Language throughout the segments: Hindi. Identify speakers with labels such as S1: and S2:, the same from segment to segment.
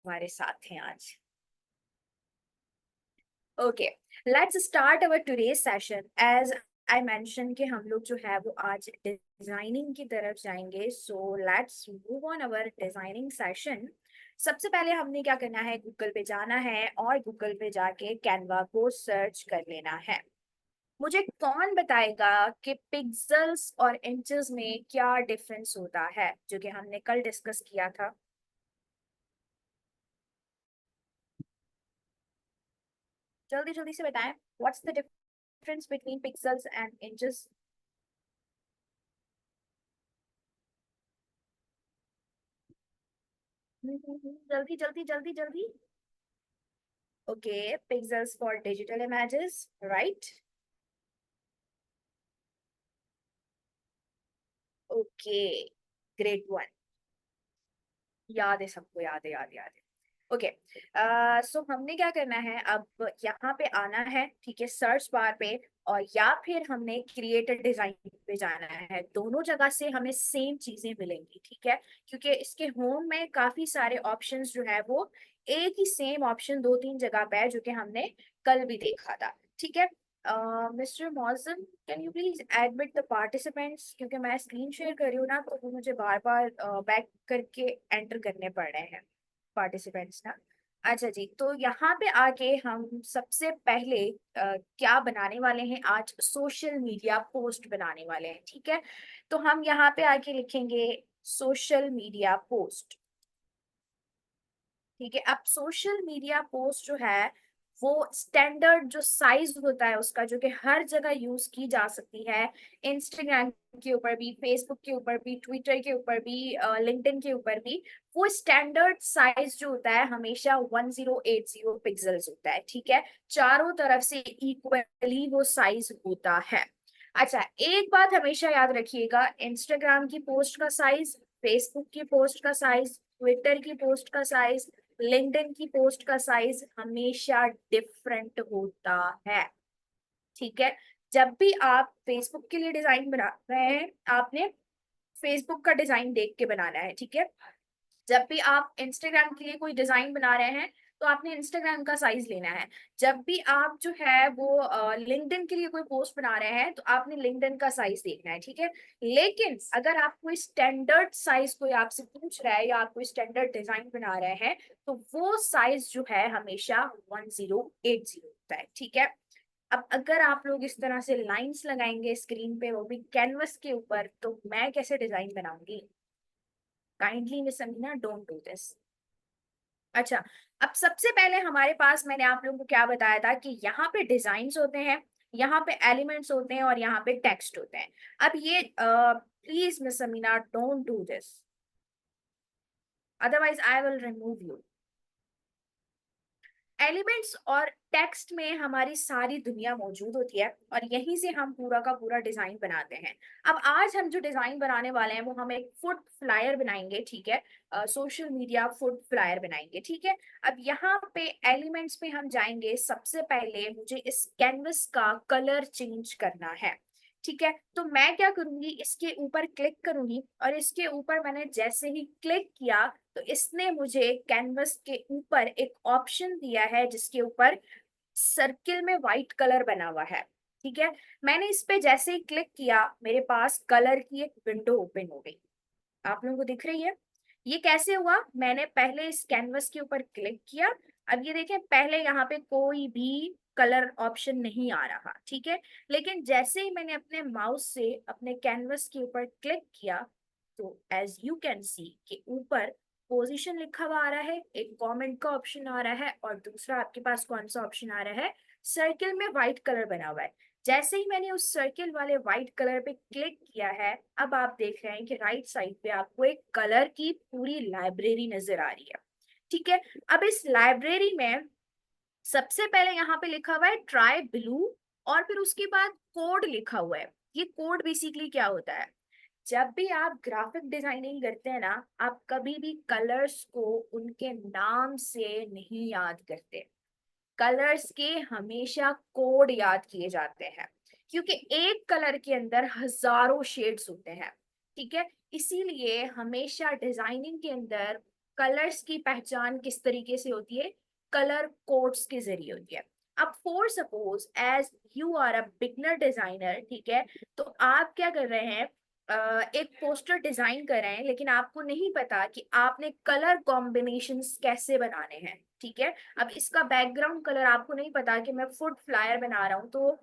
S1: हमारे साथ हैं आज। Okay, let's start our today session. As I mention कि हम लोग जो है वो आज डिजाइनिंग की तरफ जाएंगे, so let's move on our designing session. सबसे पहले हमने क्या करना है, गूगल पे जाना है और गूगल पे जाके कैनवा को सर्च कर लेना है। मुझे कौन बताएगा कि पिक्सेल्स और इंचेस में क्या डिफरेंस होता है, जो कि हमने कल डिस्कस किया था। जल्दी जल्दी से बताएं, what's the difference between pixels and inches. जल्दी जल्दी जल्दी जल्दी। Okay, pixels for digital images, right. Okay, great one. याद है सबको, याद है, याद है, याद है। ओके, सो हमने क्या करना है, अब यहाँ पे आना है, ठीक है, सर्च बार पे। और या फिर हमने क्रिएटर डिजाइन पे जाना है। दोनों जगह से हमें सेम चीजें मिलेंगी, ठीक है। क्योंकि इसके होम में काफी सारे ऑप्शंस जो है वो एक ही सेम ऑप्शन दो तीन जगह पे है, जो कि हमने कल भी देखा था, ठीक है। Mister Moazzam, can you please admit the participants, क्योंकि मैं स्क्रीन शेयर कर रही हूँ ना, तो वो मुझे बार बार बैक करके एंटर करने पड़ रहे हैं पार्टिसिपेंट्स ना। अच्छा जी, तो यहाँ पे आके हम सबसे पहले क्या बनाने वाले हैं, आज सोशल मीडिया पोस्ट बनाने वाले हैं, ठीक है। तो हम यहाँ पे आके लिखेंगे सोशल मीडिया पोस्ट, ठीक है। अब सोशल मीडिया पोस्ट जो है वो स्टैंडर्ड जो साइज होता है उसका, जो कि हर जगह यूज की जा सकती है, इंस्टाग्राम के ऊपर भी, फेसबुक के ऊपर भी, ट्विटर के ऊपर भी, लिंक्डइन के ऊपर भी, वो स्टैंडर्ड साइज जो होता है हमेशा 1080 पिक्सल्स होता है, ठीक है। चारों तरफ से इक्वली वो साइज होता है। अच्छा, एक बात हमेशा याद रखिएगा, इंस्टाग्राम की पोस्ट का साइज, फेसबुक की पोस्ट का साइज, ट्विटर की पोस्ट का साइज, लिंक्डइन की पोस्ट का साइज हमेशा डिफरेंट होता है, ठीक है। जब भी आप फेसबुक के लिए डिजाइन बना रहे हैं, आपने फेसबुक का डिजाइन देख के बनाना है, ठीक है। जब भी आप इंस्टाग्राम के लिए कोई डिजाइन बना रहे हैं, तो आपने इंस्टाग्राम का साइज लेना है। जब भी आप जो है वो लिंक्डइन के लिए कोई पोस्ट बना रहे हैं, तो आपने लिंक्डइन का साइज देखना है, ठीक है। लेकिन अगर आप कोई स्टैंडर्ड साइज कोई आपसे पूछ रहा है या आप कोई स्टैंडर्ड डिजाइन बना रहे हैं, तो वो साइज जो है हमेशा 1080 होता है, ठीक है। अब अगर आप लोग इस तरह से लाइंस लगाएंगे स्क्रीन पे, वो भी कैनवस के ऊपर, तो मैं कैसे डिजाइन बनाऊंगी। Kindly miss Amina, don't do this. अच्छा, अब सबसे पहले हमारे पास, मैंने आप लोगों को क्या बताया था कि यहाँ पे डिजाइन्स होते हैं, यहाँ पे एलिमेंट्स होते हैं और यहाँ पे टेक्स्ट होते हैं। अब ये please miss Amina, don't do this, otherwise I will remove you. Elements और टेक्स्ट में हमारी सारी दुनिया मौजूद होती है, और यहीं से हम पूरा का पूरा डिजाइन बनाते हैं। अब आज हम जो डिजाइन बनाने वाले हैं वो हम एक फुट फ्लायर बनाएंगे, ठीक है। सोशल मीडिया फुट फ्लायर बनाएंगे, ठीक है। अब यहाँ पे एलिमेंट्स पे हम जाएंगे, सबसे पहले मुझे इस कैनवस का कलर चेंज करना है, ठीक है। तो मैं क्या करूंगी, इसके ऊपर क्लिक करूंगी, और इसके ऊपर मैंने जैसे ही क्लिक किया, तो इसने मुझे कैनवस के ऊपर एक ऑप्शन दिया है जिसके ऊपर सर्किल में व्हाइट कलर बना हुआ है, ठीक है। मैंने इस पे जैसे ही क्लिक किया, मेरे पास कलर की एक विंडो ओपन हो गई। आप लोगों को दिख रही है, ये कैसे हुआ, मैंने पहले इस कैनवस के ऊपर क्लिक किया। अब ये देखें, पहले यहाँ पे कोई भी कलर ऑप्शन नहीं आ रहा, ठीक है। लेकिन जैसे ही मैंने अपने माउस से अपने कैनवस के ऊपर क्लिक किया, तो एज यू कैन सी कि ऊपर पोजीशन लिखा हुआ आ रहा है, एक कमेंट का ऑप्शन आ रहा है, और दूसरा आपके पास कौन सा ऑप्शन आ रहा है, सर्किल में व्हाइट कलर बना हुआ है। जैसे ही मैंने उस सर्किल वाले व्हाइट कलर पे क्लिक किया है, अब आप देख रहे हैं कि राइट साइड पे आपको एक कलर की पूरी लाइब्रेरी नजर आ रही है, ठीक है। अब इस लाइब्रेरी में सबसे पहले यहाँ पे लिखा हुआ है ट्राई ब्लू, और फिर उसके बाद कोड लिखा हुआ है। ये कोड बेसिकली क्या होता है, जब भी आप ग्राफिक डिजाइनिंग करते हैं ना, आप कभी भी कलर्स को उनके नाम से नहीं याद करते। कलर्स के हमेशा कोड याद किए जाते हैं, क्योंकि एक कलर के अंदर हजारों शेड्स होते हैं, ठीक है। इसीलिए हमेशा डिजाइनिंग के अंदर कलर्स की पहचान किस तरीके से होती है, कलर कोड्स के जरिए होती है। अब for suppose as you are a beginner designer, ठीक है, तो आप क्या कर रहे हैं, एक पोस्टर डिजाइन कर रहे हैं, लेकिन आपको नहीं पता कि आपने कलर कॉम्बिनेशंस कैसे बनाने हैं, ठीक है। अब इसका बैकग्राउंड कलर आपको नहीं पता कि मैं फूड फ्लायर बना रहा हूँ, तो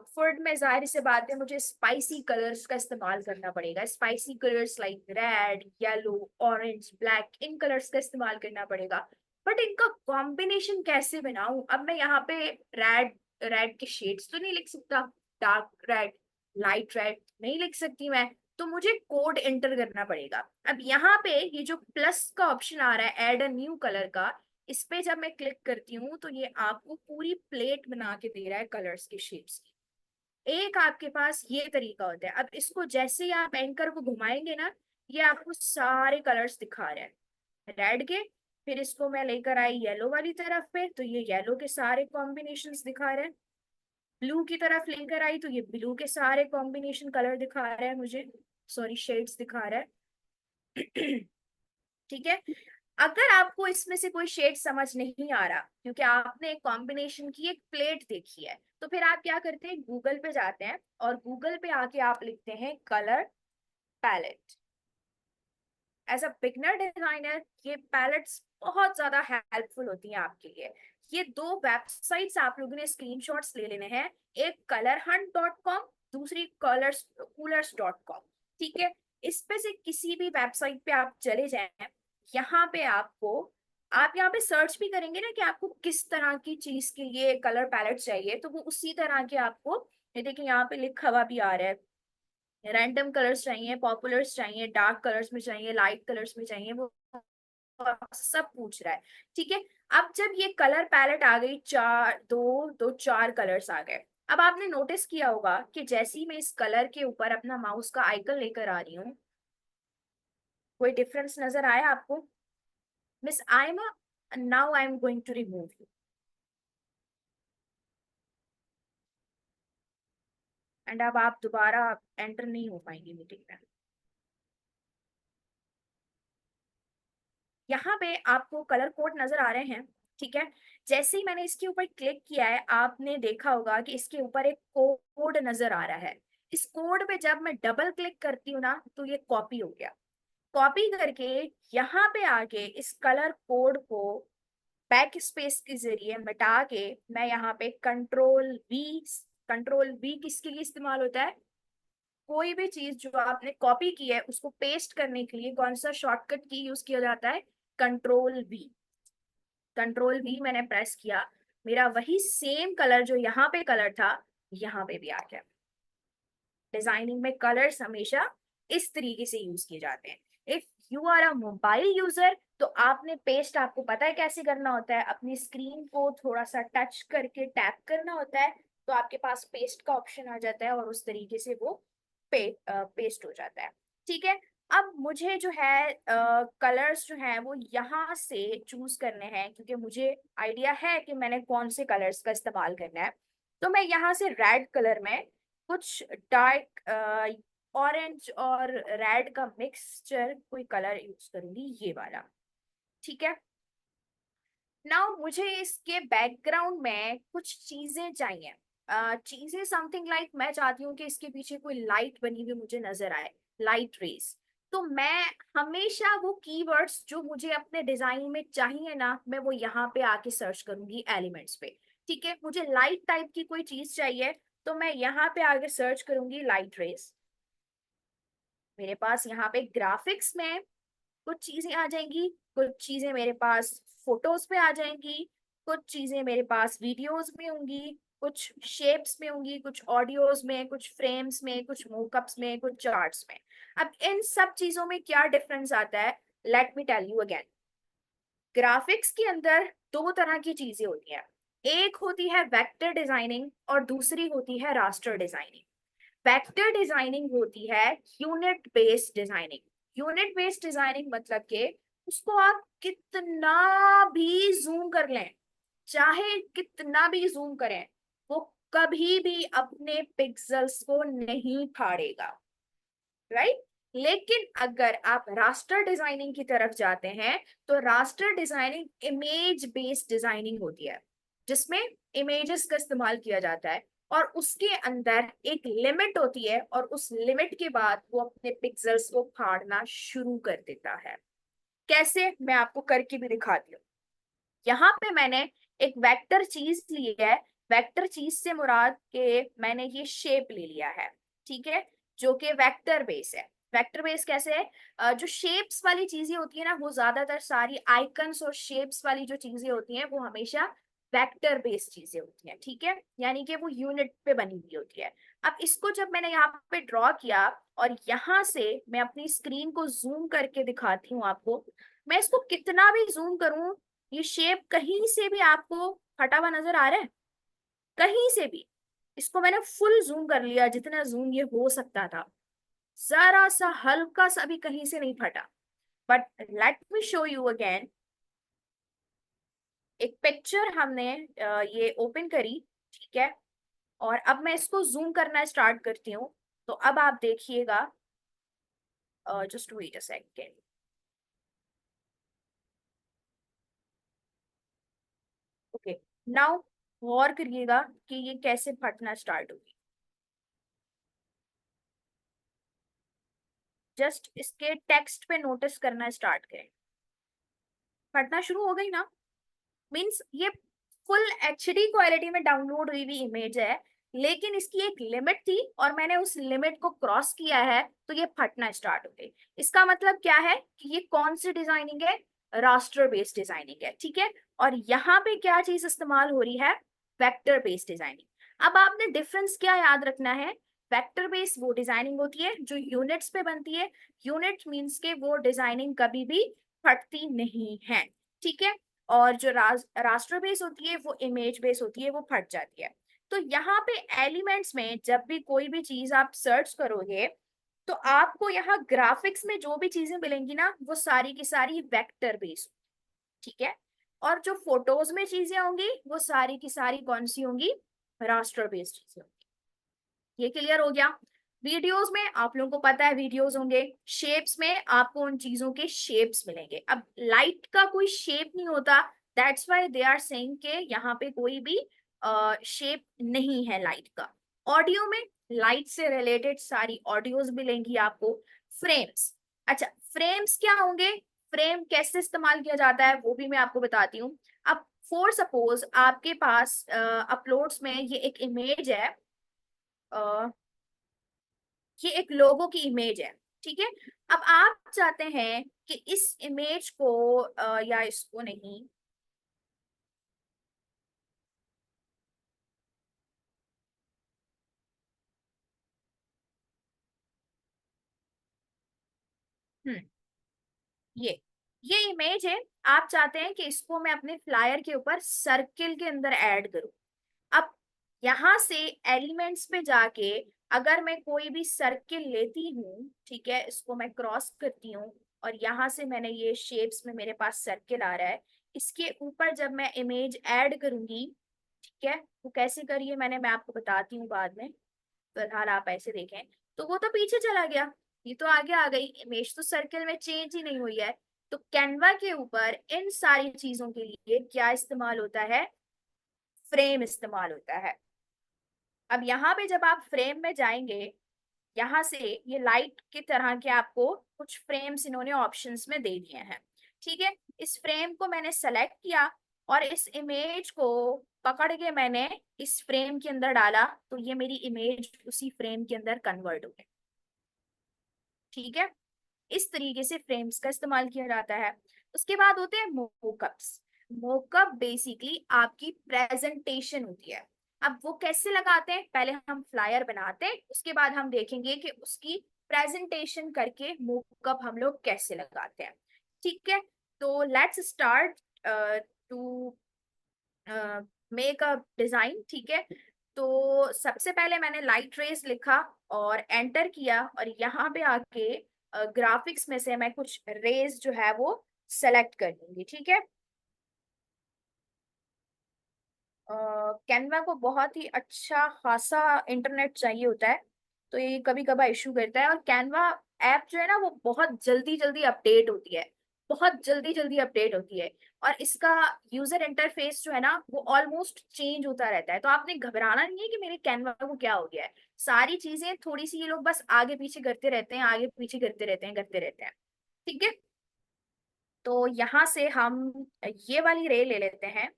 S1: फूड में जाहिर सी बात है मुझे स्पाइसी कलर्स का इस्तेमाल करना पड़ेगा, spicy colours like red, yellow, orange, black, इन कलर्स का इस्तेमाल करना पड़ेगा। बट इनका कॉम्बिनेशन कैसे बनाऊं, अब मैं यहाँ पे रेड, रेड के शेड्स तो नहीं लिख सकता, डार्क रेड, लाइट रेड नहीं लिख सकती मैं, तो मुझे कोड एंटर करना पड़ेगा। अब यहाँ पे ये जो प्लस का ऑप्शन आ रहा है ऐड अ न्यू कलर का, इस पे जब मैं क्लिक करती हूँ तो ये आपको पूरी प्लेट बना के दे रहा है कलर्स के शेड्स की। एक आपके पास ये तरीका होता है। अब इसको जैसे ही आप एंकर को घुमाएंगे ना, ये आपको सारे कलर्स दिखा रहे हैं रेड के, फिर इसको मैं लेकर आई येलो वाली तरफ पे, तो ये येलो के सारे कॉम्बिनेशंस दिखा रहे हैं। ब्लू की तरफ लेकर आई तो ये ब्लू के सारे कॉम्बिनेशन कलर दिखा रहा है मुझे, सॉरी शेड्स दिखा रहा है। ठीक है। अगर आपको इसमें से कोई शेड समझ नहीं आ रहा क्योंकि आपने एक कॉम्बिनेशन की एक प्लेट देखी है, तो फिर आप क्या करते हैं, गूगल पे जाते हैं और गूगल पे आके आप लिखते हैं colour palette. As a beginner designer ये पैलेट्स बहुत ज्यादा हेल्पफुल होती हैं आपके लिए। ये दो वेबसाइट्स आप लोगों ने स्क्रीनशॉट्स ले लेने हैं, एक colorhunt.com, दूसरी coolers.com, ठीक है। इस पे से किसी भी वेबसाइट पे आप चले जाएं, यहाँ पे आपको, आप यहाँ पे सर्च भी करेंगे ना कि आपको किस तरह की चीज के लिए कलर पैलेट चाहिए, तो वो उसी तरह के आपको, ये देखिए यहाँ पे लिखा हुआ भी आ रहा है, रैंडम कलर्स चाहिए, पॉपुलर्स चाहिए, डार्क कलर्स में चाहिए, लाइट कलर्स में चाहिए, वो सब पूछ रहा है, ठीक है। अब जब ये कलर पैलेट आ गई, चार दो दो चार कलर्स आ गए। अब आपने नोटिस किया होगा कि जैसे ही मैं इस कलर के ऊपर अपना माउस का आइकन लेकर आ रही हूँ, कोई डिफरेंस नजर आया आपको? Miss I am, now I am going to remove you, एंड अब आप दोबारा एंटर नहीं हो पाएंगे मीटिंग में। यहाँ पे आपको कलर कोड नजर आ रहे हैं, ठीक है। जैसे ही मैंने इसके ऊपर क्लिक किया है, आपने देखा होगा कि इसके ऊपर एक कोड नजर आ रहा है। इस कोड पे जब मैं डबल क्लिक करती हूँ ना, तो ये कॉपी हो गया। कॉपी करके यहाँ पे आके इस कलर कोड को बैक स्पेस के जरिए मिटा के, मैं यहाँ पे कंट्रोल V, कंट्रोल V किसके लिए इस्तेमाल होता है, कोई भी चीज जो आपने कॉपी की है उसको पेस्ट करने के लिए कौन सा शॉर्टकट की यूज किया जाता है, कंट्रोल V। कंट्रोल V मैंने प्रेस किया, मेरा वही सेम कलर जो यहाँ पे कलर था, यहाँ पे भी आ गया। डिजाइनिंग में कलर्स हमेशा इस तरीके से यूज किए जाते हैं। If you are a mobile user, तो आपने पेस्ट, आपको पता है कैसे करना होता है, अपनी स्क्रीन को थोड़ा सा टच करके टैप करना होता है, तो आपके पास पेस्ट का ऑप्शन आ जाता है और उस तरीके से वो पेस्ट हो जाता है, ठीक है। अब मुझे जो है कलर्स जो है वो यहाँ से चूज करने हैं, क्योंकि मुझे आइडिया है कि मैंने कौन से कलर्स का इस्तेमाल करना है। तो मैं यहाँ से रेड कलर में कुछ डार्क ऑरेंज और रेड का मिक्सचर कोई कलर यूज करूंगी, ये वाला, ठीक है। नाउ मुझे इसके बैकग्राउंड में कुछ चीजें चाहिए, चीजें समथिंग लाइक, मैं चाहती हूँ कि इसके पीछे कोई लाइट बनी हुई मुझे नजर आए, लाइट रेस। तो मैं हमेशा वो कीवर्ड्स जो मुझे अपने डिजाइन में चाहिए ना, मैं वो यहाँ पे आके सर्च करूंगी एलिमेंट्स पे, ठीक है। मुझे लाइट टाइप की कोई चीज चाहिए, तो मैं यहाँ पे आगे सर्च करूंगी लाइट रेस। मेरे पास यहाँ पे ग्राफिक्स में कुछ चीजें आ जाएंगी, कुछ चीजें मेरे पास फोटोज पे आ जाएंगी, कुछ चीजें मेरे पास वीडियोस में होंगी, कुछ शेप्स में होंगी, कुछ ऑडियोज में, कुछ फ्रेम्स में, कुछ मोकअप्स में, कुछ चार्ट्स में। अब इन सब चीजों में क्या डिफरेंस आता है, let me tell you again. Graphics के अंदर दो तरह की चीजें होती हैं, एक होती है वेक्टर डिजाइनिंग और दूसरी होती है रास्टर डिजाइनिंग। वेक्टर डिजाइनिंग होती है unit based designing. Unit based designing मतलब कि उसको आप कितना भी जूम कर लें, चाहे कितना भी जूम करें, वो कभी भी अपने पिक्सेल्स को नहीं फाड़ेगा, राइट। लेकिन अगर आप रास्टर डिजाइनिंग की तरफ जाते हैं तो raster designing image based designing होती है, जिसमें इमेजेस का इस्तेमाल किया जाता है और उसके अंदर एक लिमिट होती है और उस लिमिट के बाद वो अपने पिक्सेल्स को फाड़ना शुरू कर देता है। कैसे, मैं आपको करके भी दिखाती हूँ। यहाँ पे मैंने एक वेक्टर चीज ली है। वेक्टर चीज से मुराद के मैंने ये शेप ले लिया है, ठीक है, जो कि वेक्टर बेस है। वेक्टर बेस कैसे है? जो शेप्स वाली चीजें होती है ना, वो ज्यादातर सारी आइकन्स और शेप्स वाली जो चीजें होती हैं वो हमेशा वेक्टर बेस्ड चीजें होती हैं, ठीक है, यानी कि वो यूनिट पे बनी हुई होती है। अब इसको जब मैंने यहाँ पे ड्रॉ किया और यहाँ से मैं अपनी स्क्रीन को जूम करके दिखाती हूँ आपको, मैं इसको कितना भी जूम करूं, ये शेप कहीं से भी आपको फटा हुआ नजर आ रहा है? कहीं से भी? इसको मैंने फुल जूम कर लिया, जितना जूम ये हो सकता था, जरा सा हल्का सा भी कहीं से नहीं फटा। But let me show you again. एक पिक्चर हमने ये ओपन करी, ठीक है, और अब मैं इसको जूम करना स्टार्ट करती हूँ। तो अब आप देखिएगा, just wait a second. Okay, now गौर करिएगा कि ये कैसे फटना स्टार्ट होगी। जस्ट इसके टेक्स्ट पे नोटिस करना स्टार्ट करें, फटना शुरू हो गई ना। मीन्स ये फुल एचडी क्वालिटी में डाउनलोड हुई हुई इमेज है, लेकिन इसकी एक लिमिट थी और मैंने उस लिमिट को क्रॉस किया है तो ये फटना स्टार्ट हो गई। इसका मतलब क्या है कि ये कौन सी डिजाइनिंग है? रास्टर बेस्ड डिजाइनिंग है, ठीक है। और यहाँ पे क्या चीज इस्तेमाल हो रही है? Vector based designing. अब आपने डिफरेंस क्या याद रखना है? वेक्टर बेस्ड वो डिजाइनिंग होती है जो यूनिट्स पे बनती है। यूनिट मीन्स के वो डिजाइनिंग कभी भी फटती नहीं है, ठीक है। और जो रास्टर बेस होती है वो इमेज बेस होती है, वो फट जाती है। तो यहाँ पे एलिमेंट्स में जब भी कोई भी चीज आप सर्च करोगे तो आपको यहाँ ग्राफिक्स में जो भी चीजें मिलेंगी ना, वो सारी की सारी वेक्टर बेस, ठीक है। और जो फोटोज में चीजें होंगी वो सारी की सारी कौन सी होंगी? रास्टर बेस्ड चीजें होंगी। ये क्लियर हो गया? वीडियोस में आप लोगों को पता है वीडियोस होंगे, शेप्स में आपको उन चीजों के शेप्स मिलेंगे। अब लाइट का कोई शेप नहीं होता, that's why they are saying के यहाँ पे कोई भी शेप नहीं है लाइट का। ऑडियो में लाइट से रिलेटेड सारी ऑडियोज मिलेंगी आपको। फ्रेम्स, अच्छा, फ्रेम्स क्या होंगे? फ्रेम कैसे इस्तेमाल किया जाता है वो भी मैं आपको बताती हूँ। अब फॉर सपोज आपके पास अपलोड्स में ये एक इमेज है, ये एक लोगो की इमेज है, ठीक है। अब आप चाहते हैं कि इस इमेज को या इसको नहीं, हम्म, ये ये इमेज है। आप चाहते हैं कि इसको मैं अपने फ्लायर के ऊपर सर्किल के अंदर ऐड करूं। अब यहाँ से एलिमेंट्स पे जाके अगर मैं कोई भी सर्किल लेती हूँ, ठीक है, इसको मैं क्रॉस करती हूँ और यहाँ से मैंने ये शेप्स में मेरे पास सर्किल आ रहा है, इसके ऊपर जब मैं इमेज ऐड करूंगी, ठीक है, वो कैसे करिए मैं आपको बताती हूँ बाद में। फिलहाल आप ऐसे देखें तो वो तो पीछे चला गया, ये तो आगे आ गई, इमेज तो सर्किल में चेंज ही नहीं हुई है। तो कैनवा के ऊपर इन सारी चीजों के लिए क्या इस्तेमाल होता है? फ्रेम इस्तेमाल होता है। अब यहाँ पे जब आप फ्रेम में जाएंगे, यहाँ से ये लाइट की तरह के आपको कुछ फ्रेम्स इन्होंने ऑप्शंस में दे दिए हैं, ठीक है। इस फ्रेम को मैंने सेलेक्ट किया और इस इमेज को पकड़ के मैंने इस फ्रेम के अंदर डाला, तो ये मेरी इमेज उसी फ्रेम के अंदर कन्वर्ट हो गई, ठीक है। इस तरीके से फ्रेम्स का इस्तेमाल किया जाता है। उसके बाद होते हैं मोकअप्स। मोकअप बेसिकली आपकी प्रेजेंटेशन होती है। अब वो कैसे लगाते हैं? पहले हम फ्लायर बनाते हैं, उसके बाद हम देखेंगे कि उसकी प्रेजेंटेशन करके मोकअप हम लोग कैसे लगाते हैं, ठीक है। तो let's start to make a design, ठीक है। तो सबसे पहले मैंने लाइट रेस लिखा और एंटर किया और यहाँ पे आके ग्राफिक्स में से मैं कुछ रेज जो है वो सेलेक्ट कर लूंगी, ठीक है। कैनवा को बहुत ही अच्छा खासा इंटरनेट चाहिए होता है, तो ये कभी कभार इशू करता है। और कैनवा ऐप जो है ना वो बहुत जल्दी जल्दी अपडेट होती है, बहुत जल्दी जल्दी अपडेट होती है। और इसका यूजर इंटरफेस जो है ना वो ऑलमोस्ट चेंज होता रहता है। तो आपने घबराना नहीं है कि मेरे कैनवा को क्या हो गया है। सारी चीजें थोड़ी सी ये लोग बस आगे पीछे करते रहते हैं, आगे पीछे करते रहते हैं, करते रहते हैं। ठीक है, तो यहाँ से हम ये वाली रे ले लेते हैं।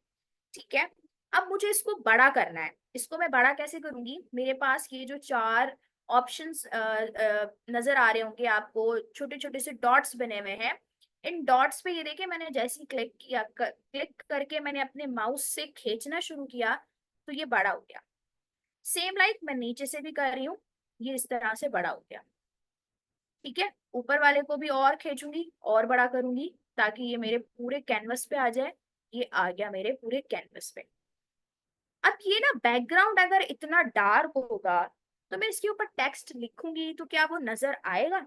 S1: ठीक है, अब मुझे इसको बड़ा करना है। इसको मैं बड़ा कैसे करूंगी? मेरे पास ये जो चार ऑप्शंस नजर आ रहे होंगे आपको, छोटे छोटे से डॉट्स बने हुए हैं। इन डॉट्स पे ये देखिए, मैंने जैसे ही क्लिक किया, क्लिक करके मैंने अपने माउस से खींचना शुरू किया तो ये बड़ा हो गया। सेम लाइक मैं नीचे से भी कर रही हूँ, ये इस तरह से बड़ा हो गया। ठीक है, ऊपर वाले को भी और खींचूंगी और बड़ा करूंगी ताकि ये मेरे पूरे कैनवस पे आ जाए। ये आ गया मेरे पूरे कैनवस पे। अब ये ना बैकग्राउंड अगर इतना डार्क होगा तो मैं इसके ऊपर टेक्स्ट लिखूंगी तो क्या वो नजर आएगा?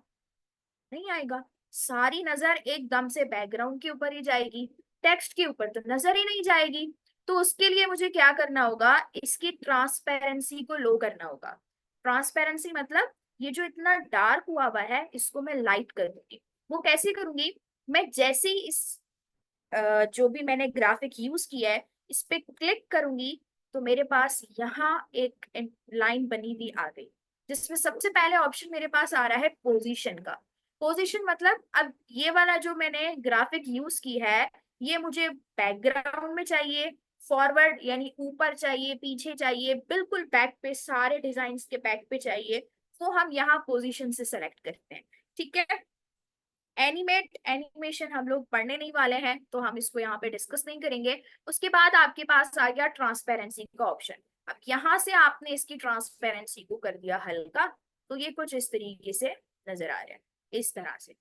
S1: नहीं आएगा। सारी नजर एकदम से बैकग्राउंड के ऊपर ही जाएगी, टेक्स्ट के ऊपर तो नजर ही नहीं जाएगी। तो उसके लिए मुझे क्या करना होगा? इसकी ट्रांसपेरेंसी को लो करना होगा। ट्रांसपेरेंसी मतलब ये जो इतना डार्क हुआ हुआ है इसको मैं लाइट कर दूंगी। वो कैसे करूंगी? मैं जैसे ही इस जो भी मैंने ग्राफिक यूज किया है इस पे क्लिक करूंगी तो मेरे पास यहाँ एक लाइन बनी हुई आ गई, जिसमें सबसे पहले ऑप्शन मेरे पास आ रहा है पोजीशन का। पोजीशन मतलब अब ये वाला जो मैंने ग्राफिक यूज की है ये मुझे बैकग्राउंड में चाहिए, फॉरवर्ड यानी ऊपर चाहिए, पीछे चाहिए, बिल्कुल बैक पे, सारे डिजाइन के बैक पे चाहिए। तो हम यहाँ पोजीशन से सेलेक्ट करते हैं। ठीक है, एनिमेशन हम लोग पढ़ने नहीं वाले हैं तो हम इसको यहाँ पे डिस्कस नहीं करेंगे। उसके बाद आपके पास आ गया ट्रांसपेरेंसी का ऑप्शन। अब यहाँ से आपने इसकी ट्रांसपेरेंसी को कर दिया हल्का, तो ये कुछ इस तरीके से नजर आ रहा है, इस तरह से।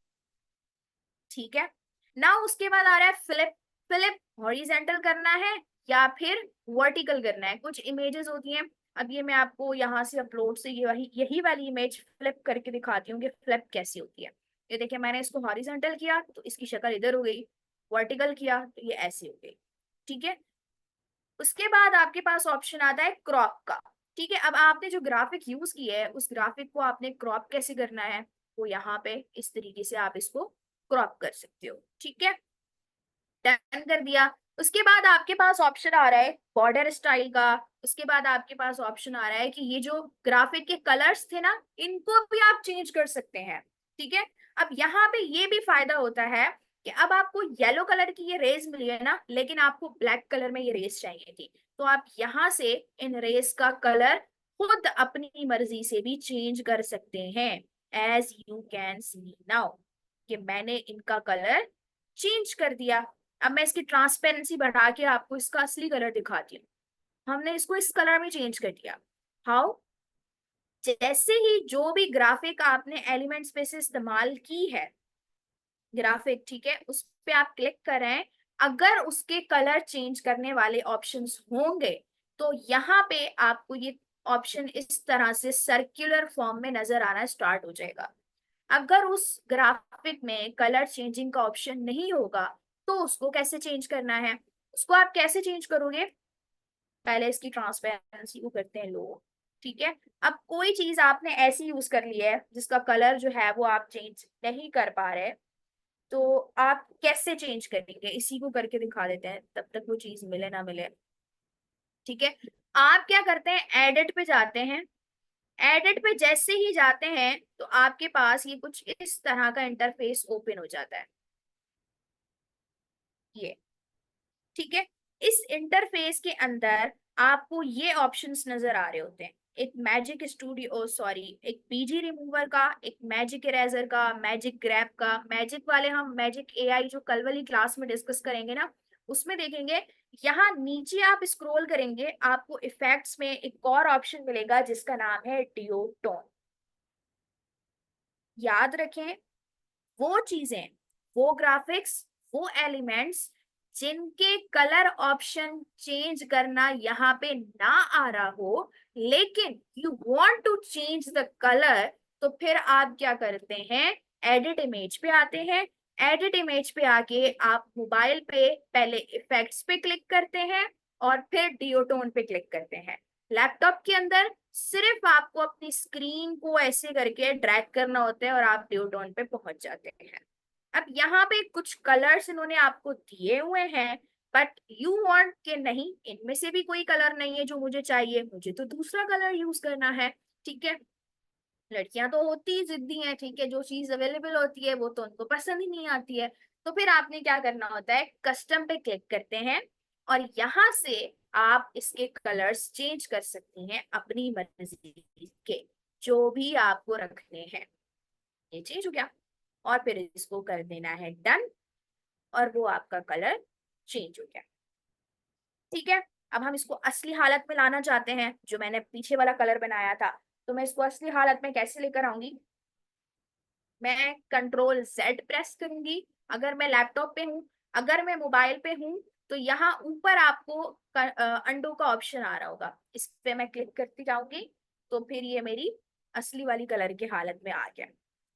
S1: ठीक है, ना उसके बाद आ रहा है फ्लिप। फ्लिप हॉरिजेंटल करना है या फिर वर्टिकल करना है। कुछ इमेजेस होती हैं, अब ये मैं आपको यहाँ से अपलोड से यही वाली इमेज फ्लिप करके दिखाती हूँ कि फ्लिप कैसी होती है। ये देखिए, मैंने इसको हॉरिजेंटल किया तो इसकी शक्ल इधर हो गई, वर्टिकल किया तो ये ऐसी हो गई। ठीक है, उसके बाद आपके पास ऑप्शन आता है क्रॉप का। ठीक है, अब आपने जो ग्राफिक यूज की है उस ग्राफिक को आपने क्रॉप कैसे करना है, वो यहाँ पे इस तरीके से आप इसको क्रॉप कर सकते हो। ठीक है, डन कर दिया। उसके बाद आपके पास ऑप्शन आ रहा है बॉर्डर स्टाइल का। उसके बाद आपके पास ऑप्शन आ रहा है कि ये जो ग्राफिक के कलर्स थे ना इनको भी आप चेंज कर सकते हैं। ठीक है, अब यहाँ पे ये भी फायदा होता है कि अब आपको येलो कलर की ये रेज मिली है ना, लेकिन आपको ब्लैक कलर में ये रेज चाहिए थी, तो आप यहाँ से इन रेज का कलर खुद अपनी मर्जी से भी चेंज कर सकते हैं। As you can see now कि मैंने इनका कलर चेंज कर दिया। अब मैं इसकी ट्रांसपेरेंसी बढ़ा के आपको इसका असली कलर दिखाती हूँ। हमने इसको इस कलर में चेंज कर दिया। हाउ? जैसे ही जो भी ग्राफिक आपने एलिमेंट पे से इस्तेमाल की है ग्राफिक, ठीक है, उस पे आप क्लिक करें, अगर उसके कलर चेंज करने वाले ऑप्शंस होंगे तो यहाँ पे आपको ये ऑप्शन इस तरह से सर्कुलर फॉर्म में नजर आना स्टार्ट हो जाएगा। अगर उस ग्राफिक में कलर चेंजिंग का ऑप्शन नहीं होगा तो उसको कैसे चेंज करना है? उसको आप कैसे चेंज करोगे? पहले इसकी ट्रांसपेरेंसी को करते हैं लो। ठीक है, अब कोई चीज आपने ऐसी यूज कर ली है जिसका कलर जो है वो आप चेंज नहीं कर पा रहे, तो आप कैसे चेंज करेंगे? इसी को करके दिखा देते हैं, तब तक वो चीज मिले ना मिले। ठीक है, आप क्या करते हैं, एडिट पे जाते हैं। एडिट पे जैसे ही जाते हैं तो आपके पास ये कुछ इस तरह का इंटरफेस ओपन हो जाता है। ये, ठीक है, इस इंटरफेस के अंदर आपको ये ऑप्शंस नजर आ रहे होते हैं। एक मैजिक स्टूडियो, सॉरी, एक पीजी रिमूवर का, एक मैजिक इरेजर का, मैजिक ग्रैप का। मैजिक वाले हम मैजिक एआई जो कल वाली क्लास में डिस्कस करेंगे ना उसमें देखेंगे। यहाँ नीचे आप स्क्रॉल करेंगे आपको इफेक्ट्स में एक और ऑप्शन मिलेगा जिसका नाम है डिओटोन। याद रखें, वो चीजें, वो ग्राफिक्स, वो एलिमेंट्स जिनके कलर ऑप्शन चेंज करना यहाँ पे ना आ रहा हो लेकिन you want to change the colour, तो फिर आप क्या करते हैं, एडिट इमेज पे आते हैं। एडिट इमेज पे आके आप मोबाइल पे पहले इफेक्ट्स पे क्लिक करते हैं और फिर डिओटोन पे क्लिक करते हैं। लैपटॉप के अंदर सिर्फ आपको अपनी स्क्रीन को ऐसे करके ड्रैग करना होता है और आप ड्यू टोन पे पहुंच जाते हैं। अब यहाँ पे कुछ कलर्स इन्होंने आपको दिए हुए हैं, बट यू वांट के नहीं, इनमें से भी कोई कलर नहीं है जो मुझे चाहिए, मुझे तो दूसरा कलर यूज करना है। ठीक है, लड़कियां तो होती ही जिद्दी हैं, ठीक है, जो चीज अवेलेबल होती है वो तो उनको पसंद ही नहीं आती है। तो फिर आपने क्या करना होता है, कस्टम पे क्लिक करते हैं और यहाँ से आप इसके कलर्स चेंज कर सकती हैं अपनी मर्जी के, जो भी आपको रखने हैं। ये चेंज हो गया और फिर इसको कर देना है डन, और वो आपका कलर चेंज हो गया। ठीक है, अब हम इसको असली हालत में लाना चाहते हैं, जो मैंने पीछे वाला कलर बनाया था, तो मैं इसको असली हालत में कैसे लेकर आऊंगी, मैं कंट्रोल Z प्रेस करूंगी अगर मैं लैपटॉप पे हूँ। अगर मैं मोबाइल पे हूँ तो यहाँ ऊपर आपको अंडो का ऑप्शन आ रहा होगा, इस पे मैं क्लिक करती जाऊंगी, तो फिर ये मेरी असली वाली कलर की हालत में आ गया।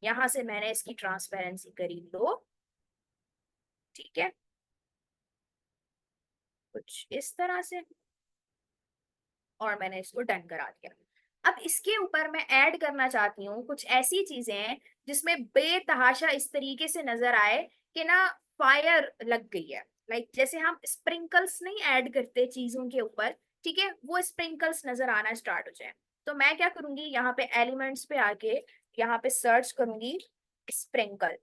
S1: यहाँ से मैंने इसकी ट्रांसपेरेंसी करी लो, ठीक है, कुछ इस तरह से, और मैंने इसको डन करा दिया। अब इसके ऊपर मैं ऐड करना चाहती हूँ कुछ ऐसी चीजें जिसमें बेतहाशा इस तरीके से नजर आए कि ना फायर लग गई है। लाइक जैसे हम स्प्रिंकल्स नहीं ऐड करते चीजों के ऊपर, ठीक है, वो स्प्रिंकल्स नजर आना स्टार्ट हो जाए। तो मैं क्या करूंगी, यहाँ पे एलिमेंट्स पे आके यहाँ पे सर्च करूंगी स्प्रिंकल।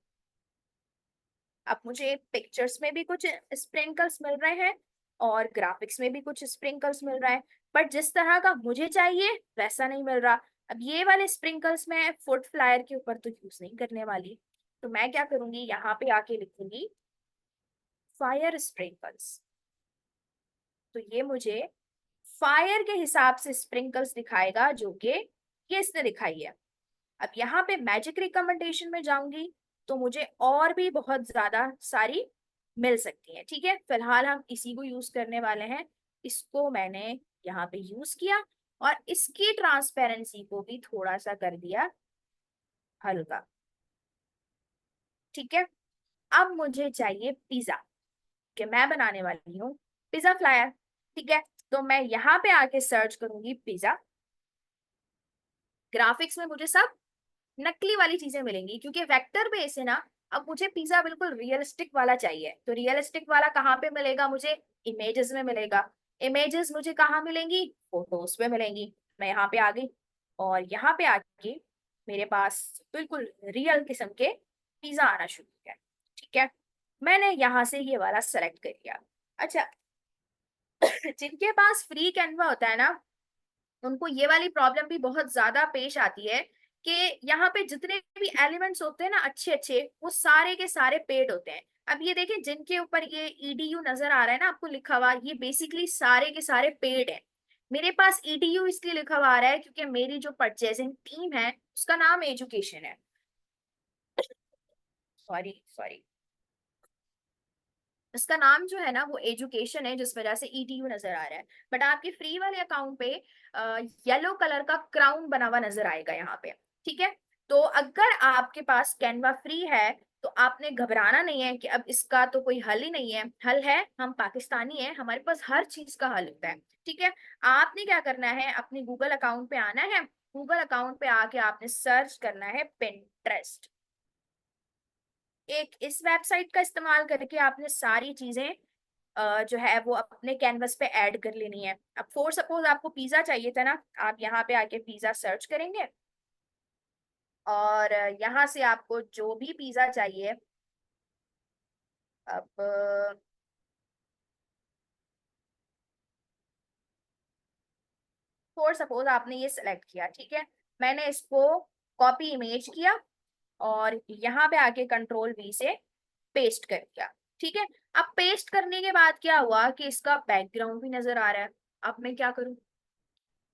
S1: अब मुझे पिक्चर्स में भी कुछ स्प्रिंकल्स मिल रहे हैं और ग्राफिक्स में भी कुछ स्प्रिंकल्स मिल रहा है, बट जिस तरह का मुझे चाहिए वैसा नहीं मिल रहा। अब ये वाले स्प्रिंकल्स मैं फुट फ्लायर के ऊपर तो यूज नहीं करने वाली, तो मैं क्या करूंगी, यहाँ पे आके लिखूंगी फायर स्प्रिंकल्स। तो ये मुझे फायर के हिसाब से स्प्रिंकल्स दिखाएगा, जो कि ये इसने दिखाई है। अब यहाँ पे मैजिक रिकमेंडेशन में जाऊंगी तो मुझे और भी बहुत ज्यादा सारी मिल सकती है। ठीक है, फिलहाल हम इसी को यूज करने वाले हैं। इसको मैंने यहाँ पे यूज किया और इसकी ट्रांसपेरेंसी को भी थोड़ा सा कर दिया हल्का। ठीक है, अब मुझे चाहिए पिज्जा, कि मैं बनाने वाली हूँ पिज्जा फ्लायर। ठीक है, तो मैं यहाँ पे आके सर्च करूंगी पिज्जा। ग्राफिक्स में मुझे सब नकली वाली चीजें मिलेंगी क्योंकि वेक्टर बेस है ना। अब मुझे पिज्जा बिल्कुल रियलिस्टिक वाला चाहिए, तो रियलिस्टिक वाला कहाँ पे मिलेगा, मुझे इमेजेस में मिलेगा। इमेजेस मुझे कहाँ मिलेंगी, फोटोज पे मिलेंगी। मैं यहाँ पे आ गई और यहाँ पे आके मेरे पास बिल्कुल रियल किस्म के पिज्जा आना शुरू हो गया। ठीक है, मैंने यहाँ से ये वाला सेलेक्ट कर लिया। अच्छा, जिनके पास फ्री कैनवा होता है ना, उनको ये वाली प्रॉब्लम भी बहुत ज्यादा पेश आती है कि यहाँ पे जितने भी एलिमेंट्स होते हैं ना अच्छे अच्छे, वो सारे के सारे पेड होते हैं। अब ये देखें, जिनके ऊपर ये ईडीयू नजर आ रहा है ना आपको लिखा हुआ, ये बेसिकली सारे के सारे पेड है। मेरे पास ईडीयू इसलिए लिखा हुआ आ रहा है क्योंकि मेरी जो परचेजिंग टीम है उसका नाम एजुकेशन है। सॉरी सॉरी, इसका नाम जो है ना वो एजुकेशन है, जिस वजह से ईडीयू नजर आ रहा है। बट आपके फ्री वाले अकाउंट पे येलो कलर का क्राउन बना हुआ नजर आएगा यहाँ पे। ठीक है, तो अगर आपके पास कैनवा फ्री है तो आपने घबराना नहीं है कि अब इसका तो कोई हल ही नहीं है। हल है, हम पाकिस्तानी हैं, हमारे पास हर चीज का हल होता है। ठीक है, आपने क्या करना है, अपने गूगल अकाउंट पे आना है। गूगल अकाउंट पे आके आपने सर्च करना है पिंटरेस्ट। एक इस वेबसाइट का इस्तेमाल करके आपने सारी चीजें जो है वो अपने कैनवस पे ऐड कर लेनी है। अब फॉर सपोज आपको पिज्जा चाहिए था ना, आप यहाँ पे आके पिज्जा सर्च करेंगे और यहाँ से आपको जो भी पिज्जा चाहिए, अब फॉर सपोज आपने ये सेलेक्ट किया, ठीक है, मैंने इसको कॉपी इमेज किया और यहाँ पे आके कंट्रोल V से पेस्ट कर दिया। ठीक है, अब पेस्ट करने के बाद क्या हुआ कि इसका बैकग्राउंड भी नजर आ रहा है। अब मैं क्या करूं,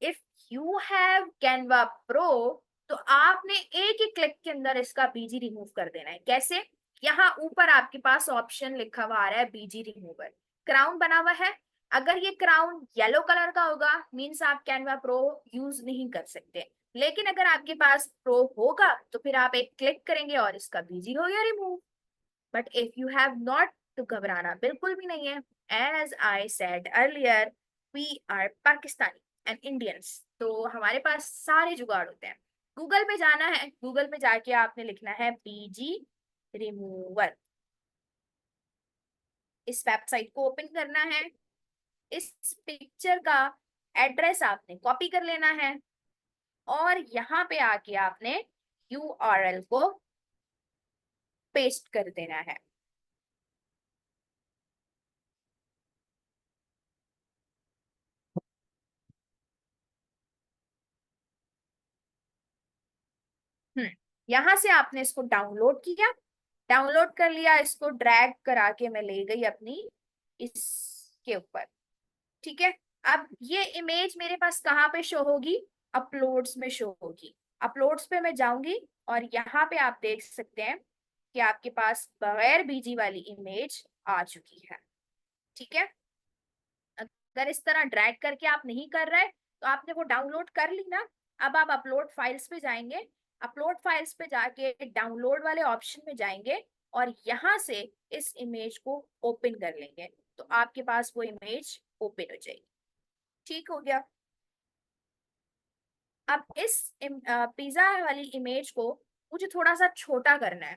S1: if you have Canva pro तो आपने एक ही क्लिक के अंदर इसका बीजी रिमूव कर देना है। कैसे, यहाँ ऊपर आपके पास ऑप्शन लिखा हुआ आ रहा है बीजी रिमूवर, क्राउन बना हुआ है। अगर ये क्राउन येलो कलर का होगा मीन्स आप कैनवा प्रो यूज नहीं कर सकते, लेकिन अगर आपके पास प्रो होगा तो फिर आप एक क्लिक करेंगे और इसका बीजी हो गया remove. But if you have not, तो घबराना बिल्कुल भी नहीं है। As I said earlier, we are Pakistani, and Indians, तो हमारे पास सारे जुगाड़ होते हैं। गूगल पे जाना है, गूगल पे जाके आपने लिखना है बीजी रिमूवर। इस वेबसाइट को ओपन करना है, इस पिक्चर का एड्रेस आपने कॉपी कर लेना है और यहाँ पे आके आपने यूआरएल को पेस्ट कर देना है। हम्म, यहाँ से आपने इसको डाउनलोड किया, डाउनलोड कर लिया, इसको ड्रैग करा के मैं ले गई अपनी इसके ऊपर। ठीक है, अब ये इमेज मेरे पास कहाँ पे शो होगी? अपलोड्स में शो होगी। अपलोड्स पे मैं जाऊंगी और यहाँ पे आप देख सकते हैं कि आपके पास बगैर बीजी वाली इमेज आ चुकी है। ठीक है, अगर इस तरह ड्रैग करके आप नहीं कर रहे तो आपने वो डाउनलोड कर ली ना, अब आप अपलोड फाइल्स पे जाएंगे, अपलोड फाइल्स पे जाके डाउनलोड वाले ऑप्शन में जाएंगे और यहाँ से इस इमेज को ओपन कर लेंगे तो आपके पास वो इमेज ओपन हो जाएगी। ठीक हो गया। अब इस पिज्जा वाली इमेज को मुझे थोड़ा सा छोटा करना है।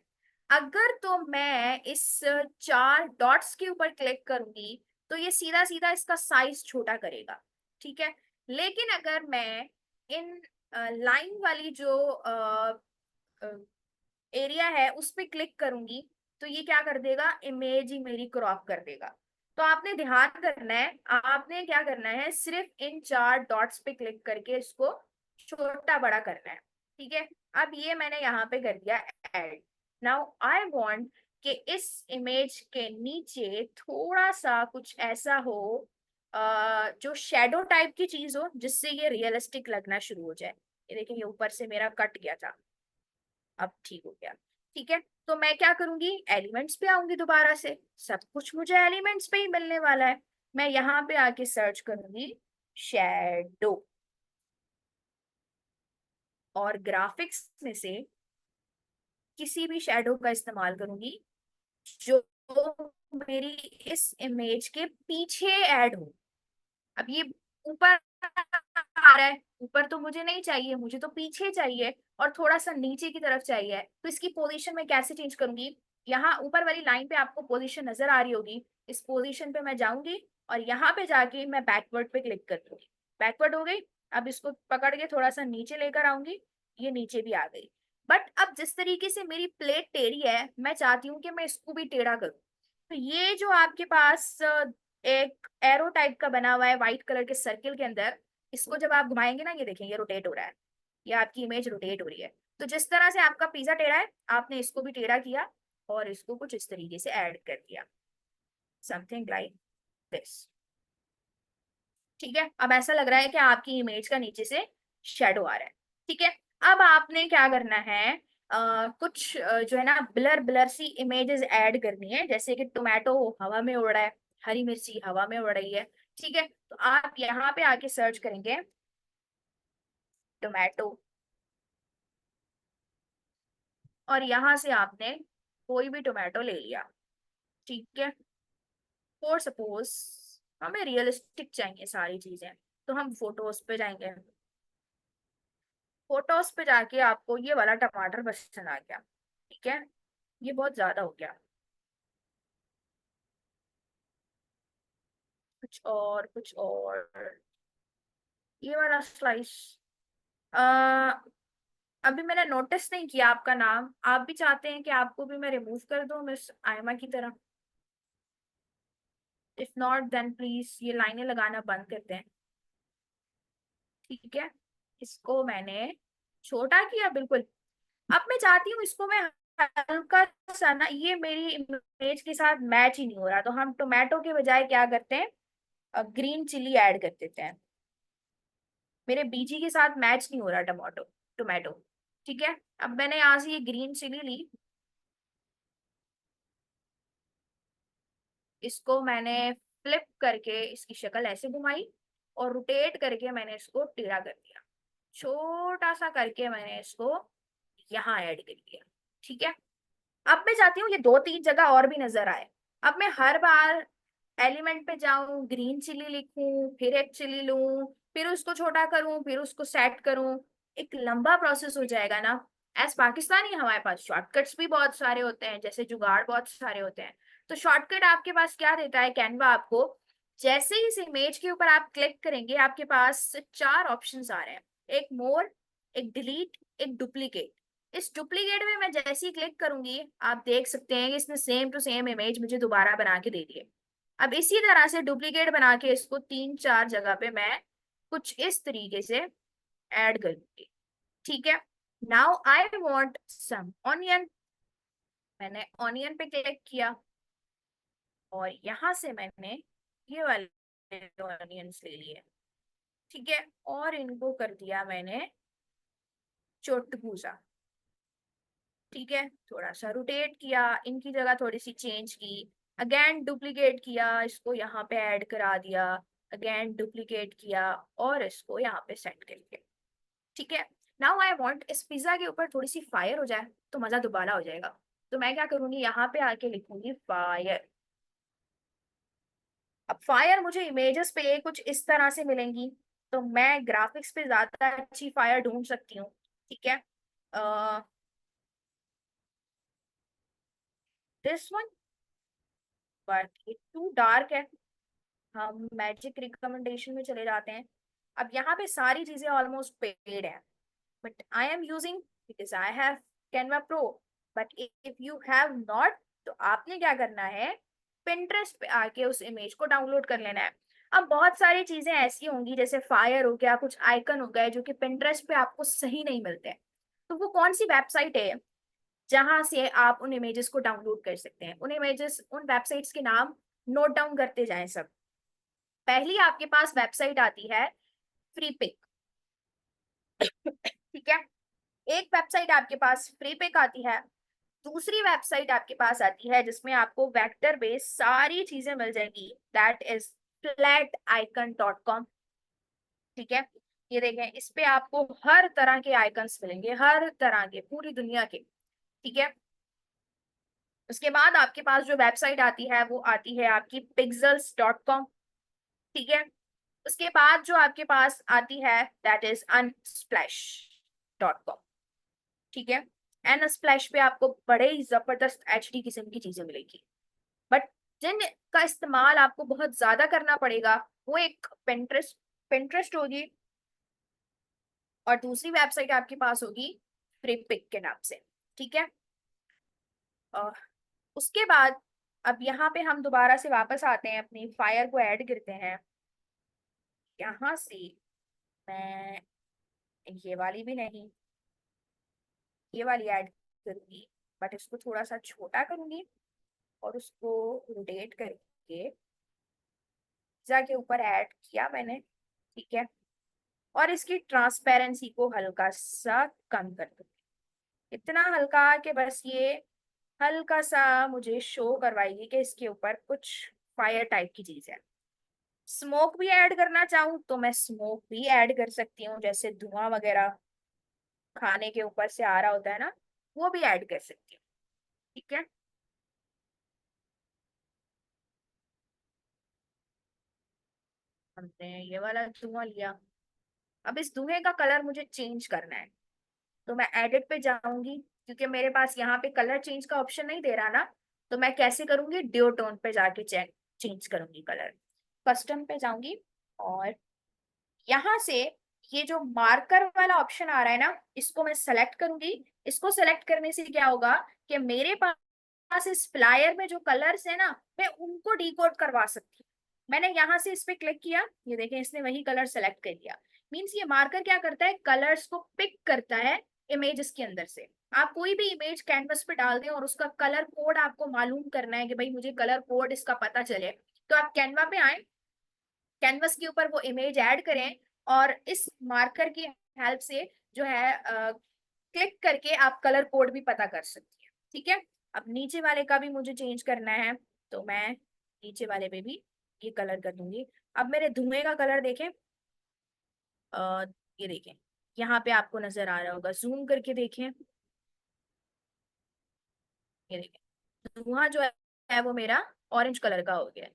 S1: अगर तो मैं इस चार डॉट्स के ऊपर क्लिक करूंगी तो ये सीधा सीधा इसका साइज छोटा करेगा। ठीक है, लेकिन अगर मैं इन लाइन वाली जो एरिया है उस पे क्लिक करूंगी तो ये क्या कर देगा? इमेज ही मेरी क्रॉप कर देगा। तो आपने ध्यान करना है, आपने क्या करना है, सिर्फ इन चार डॉट्स पे क्लिक करके इसको छोटा बड़ा करना है। ठीक है, अब ये मैंने यहाँ पे कर दिया ऐड। नाउ आई वांट कि इस इमेज के नीचे थोड़ा सा कुछ ऐसा हो जो शेडो टाइप की चीज हो जिससे ये रियलिस्टिक लगना शुरू हो जाए। ये देखिए, ये ऊपर से मेरा कट गया था, अब ठीक हो गया। ठीक है, तो मैं क्या करूंगी? एलिमेंट्स पे आऊंगी दोबारा से, सब कुछ मुझे एलिमेंट्स पे ही मिलने वाला है। मैं यहाँ पे आके सर्च करूंगी शेडो और ग्राफिक्स में से किसी भी शेडो का इस्तेमाल करूंगी जो मेरी इस इमेज के पीछे ऐड हो। अब ये ऊपर आ रहा है, ऊपर तो मुझे नहीं चाहिए, मुझे तो पीछे चाहिए और थोड़ा सा नीचे की तरफ चाहिए। तो इसकी पोजीशन मैं कैसे चेंज करूंगी? यहाँ ऊपर वाली लाइन पे आपको पोजीशन नजर आ रही होगी, इस पोजीशन पे मैं जाऊंगी और यहाँ पे जाके मैं बैकवर्ड पे क्लिक कर दूंगी। बैकवर्ड हो गई। अब इसको पकड़ के थोड़ा सा नीचे लेकर आऊंगी, ये नीचे भी आ गई। बट अब जिस तरीके से मेरी प्लेट टेढ़ी है, मैं चाहती हूँ कि मैं इसको भी टेढ़ा करूँ। तो ये जो आपके पास एक एरो टाइप का बना हुआ है व्हाइट कलर के सर्किल के अंदर, इसको जब आप घुमाएंगे ना, ये देखें ये रोटेट हो रहा है, ये आपकी इमेज रोटेट हो रही है। तो जिस तरह से आपका पिज्जा टेढ़ा है, आपने इसको भी टेढ़ा किया और इसको कुछ इस तरीके से ऐड कर दिया, समथिंग लाइक दिस। ठीक है, अब ऐसा लग रहा है कि आपकी इमेज का नीचे से शेडो आ रहा है। ठीक है, अब आपने क्या करना है, कुछ जो है ना ब्लर ब्लर सी इमेजेस ऐड करनी है, जैसे कि टोमेटो हवा में उड़ रहा है, हरी मिर्ची हवा में उड़ रही है। ठीक है, तो आप यहाँ पे आके सर्च करेंगे टोमेटो और यहाँ से आपने कोई भी टोमेटो ले लिया। ठीक है, फॉर सपोज हमें रियलिस्टिक चाहिए सारी चीजें, तो हम फोटोज पे जाएंगे। फोटोज पे जाके आपको ये वाला टमाटर पसंद आ गया। ठीक है, ये बहुत ज्यादा हो गया, कुछ और कुछ और, ये वाला स्लाइस। अभी मैंने नोटिस नहीं किया आपका नाम, आप भी चाहते हैं कि आपको भी मैं रिमूव कर दूं मिस आयमा की तरह? इफ नॉट देन प्लीज ये लाइनें लगाना बंद करते हैं। ठीक है, इसको मैंने छोटा किया बिल्कुल। अब मैं चाहती हूँ इसको मैं हल्का सा ना, ये मेरी इमेज के साथ मैच ही नहीं हो रहा, तो हम टोमेटो के बजाय क्या करते हैं, ग्रीन चिली ऐड कर देते हैं। मेरे बीजी के साथ मैच नहीं हो रहा टमाटो टोमेटो। ठीक है, अब मैंने यहाँ से ये ग्रीन चिली ली, इसको मैंने फ्लिप करके इसकी शक्ल ऐसे घुमाई और रोटेट करके मैंने इसको टेढ़ा कर दिया, छोटा सा करके मैंने इसको यहाँ ऐड कर दिया। ठीक है, अब मैं चाहती हूँ ये दो तीन जगह और भी नजर आए। अब मैं हर बार एलिमेंट पे जाऊं, ग्रीन चिली लिखूं, फिर एक चिली लूं, फिर उसको छोटा करूं, फिर उसको सेट करूं, एक लंबा प्रोसेस हो जाएगा ना। एज पाकिस्तानी हमारे पास शॉर्टकट्स भी बहुत सारे होते हैं, जैसे जुगाड़ बहुत सारे होते हैं। तो शॉर्टकट आपके पास क्या देता है कैनवा आपको, जैसे ही इस इमेज के ऊपर आप क्लिक करेंगे आपके पास चार ऑप्शंस आ रहे हैं। एक मोर, एक डिलीट, एक डुप्लीकेट। इस डुप्लीकेट में मैं जैसे ही क्लिक करूंगी आप देख सकते हैं कि इसने सेम टू सेम इमेज मुझे दोबारा बना के दे दी है। अब इसी तरह से डुप्लीकेट बना के इसको तीन चार जगह पे मैं कुछ इस तरीके से ऐड करूंगी। ठीक है। Now I want some onion. मैंने ऑनियन पे क्लिक किया और यहां से मैंने ये वाले ऑनियंस ले लिए। ठीक है। और इनको कर दिया मैंने चोटभूजा। ठीक है। थोड़ा सा रोटेट किया, इनकी जगह थोड़ी सी चेंज की, अगेन डुप्लीकेट किया, इसको यहाँ पे ऐड करा दिया, अगेन डुप्लीकेट किया और इसको यहाँ पे सेट कर दिया। ठीक है। नाउ आई वांट इस पिज्जा के ऊपर थोड़ी सी फायर हो जाए तो मजा दुबारा हो जाएगा। तो मैं क्या करूंगी, यहाँ पे आके लिखूंगी फायर। अब फायर मुझे इमेजेस पे कुछ इस तरह से मिलेंगी, तो मैं ग्राफिक्स पे ज्यादा अच्छी फायर ढूंढ सकती हूँ। ठीक है। दिस वन, बट ये टू डार्क है। हम मैजिक रिकमेंडेशन में चले जाते हैं। अब यहाँ पे सारी चीजें ऑलमोस्ट पेड है, but I am using because I have Canva pro. But if you have not, तो आपने क्या करना है, पिंटरेस्ट पे आके उस इमेज को डाउनलोड कर लेना है। अब बहुत सारी चीजें ऐसी होंगी जैसे फायर हो गया, कुछ आइकन हो गए जो कि पिंटरेस्ट पे आपको सही नहीं मिलते हैं। तो वो कौन सी वेबसाइट है जहां से आप उन इमेजेस को डाउनलोड कर सकते हैं? उन इमेजेस, उन वेबसाइट्स के नाम नोट डाउन करते जाएं सब। पहली आपके पास वेबसाइट आती है फ्री पिक। ठीक है। एक वेबसाइट आपके पास फ्री पिक आती है। दूसरी वेबसाइट आपके पास आती है जिसमें आपको वेक्टर बेस्ड सारी चीजें मिल जाएंगी, दैट इज flaticon.com। ठीक है। ये देखें, इस पे आपको हर तरह के आइकन्स मिलेंगे, हर तरह के, पूरी दुनिया के। ठीक है। उसके बाद आपके पास जो वेबसाइट आती है वो आती है आपकी pixels.com। ठीक है। उसके बाद जो आपके पास आती है दैट इज unsplash.com। ठीक है। एन स्प्लैश पे आपको बड़े ही जबरदस्त एचडी किस्म की चीजें मिलेगी, बट जिन का इस्तेमाल आपको बहुत ज्यादा करना पड़ेगा वो एक पिंटरेस्ट, पिंटरेस्ट होगी, और दूसरी वेबसाइट आपके पास होगी फ्रीपिक के नाम से। ठीक है। अ, उसके बाद अब यहाँ पे हम दोबारा से वापस आते हैं, अपनी फायर को ऐड करते हैं। यहाँ से मैं ये वाली भी नहीं, ये वाली ऐड करूंगी, बट इसको थोड़ा सा छोटा करूंगी और उसको रोटेट करके पिज्जा के ऊपर ऐड किया मैंने। ठीक है। और इसकी ट्रांसपेरेंसी को हल्का सा कम कर दूंगी, इतना हल्का कि बस ये हल्का सा मुझे शो करवाएगी कि इसके ऊपर कुछ फायर टाइप की चीज है। स्मोक भी ऐड करना चाहूँ तो मैं स्मोक भी ऐड कर सकती हूँ, जैसे धुआं वगैरह खाने के ऊपर से आ रहा होता है ना, वो भी ऐड कर सकती हूँ। ठीक है। हमने ये वाला धुआं लिया। अब इस धुएं का कलर मुझे चेंज करना है, तो मैं एडिट पे जाऊंगी, क्योंकि मेरे पास यहाँ पे कलर चेंज का ऑप्शन नहीं दे रहा ना। तो मैं कैसे करूंगी, ड्यूटोन पे जाके चेंज करूंगी कलर। कस्टम पे जाऊंगी और यहाँ से ये जो मार्कर वाला ऑप्शन आ रहा है ना, इसको मैं सेलेक्ट करूंगी। इसको सेलेक्ट करने से क्या होगा कि मेरे पास इस फ्लायर में जो कलर्स है ना, मैं उनको डिकोड करवा सकती हूँ। मैंने यहाँ से इस पे क्लिक किया, ये देखें इसने वही कलर सेलेक्ट कर लिया। मीन्स ये मार्कर क्या करता है, कलर्स को पिक करता है इमेजेस के अंदर से। आप कोई भी इमेज कैनवस पे डाल दें और उसका कलर कोड आपको मालूम करना है कि भाई मुझे कलर कोड इसका पता चले, तो आप कैनवा पे आए, कैनवस के ऊपर वो इमेज ऐड करें और इस मार्कर की हेल्प से जो है क्लिक करके आप कलर कोड भी पता कर सकती हैं। ठीक है। अब नीचे वाले का भी मुझे चेंज करना है, तो मैं नीचे वाले पे भी ये कलर कर दूंगी। अब मेरे धुएं का कलर देखें, आ, ये देखें, यहाँ पे आपको नजर आ रहा होगा, जूम करके देखें, ये देखें, धुआं जो है वो मेरा ऑरेंज कलर का हो गया है।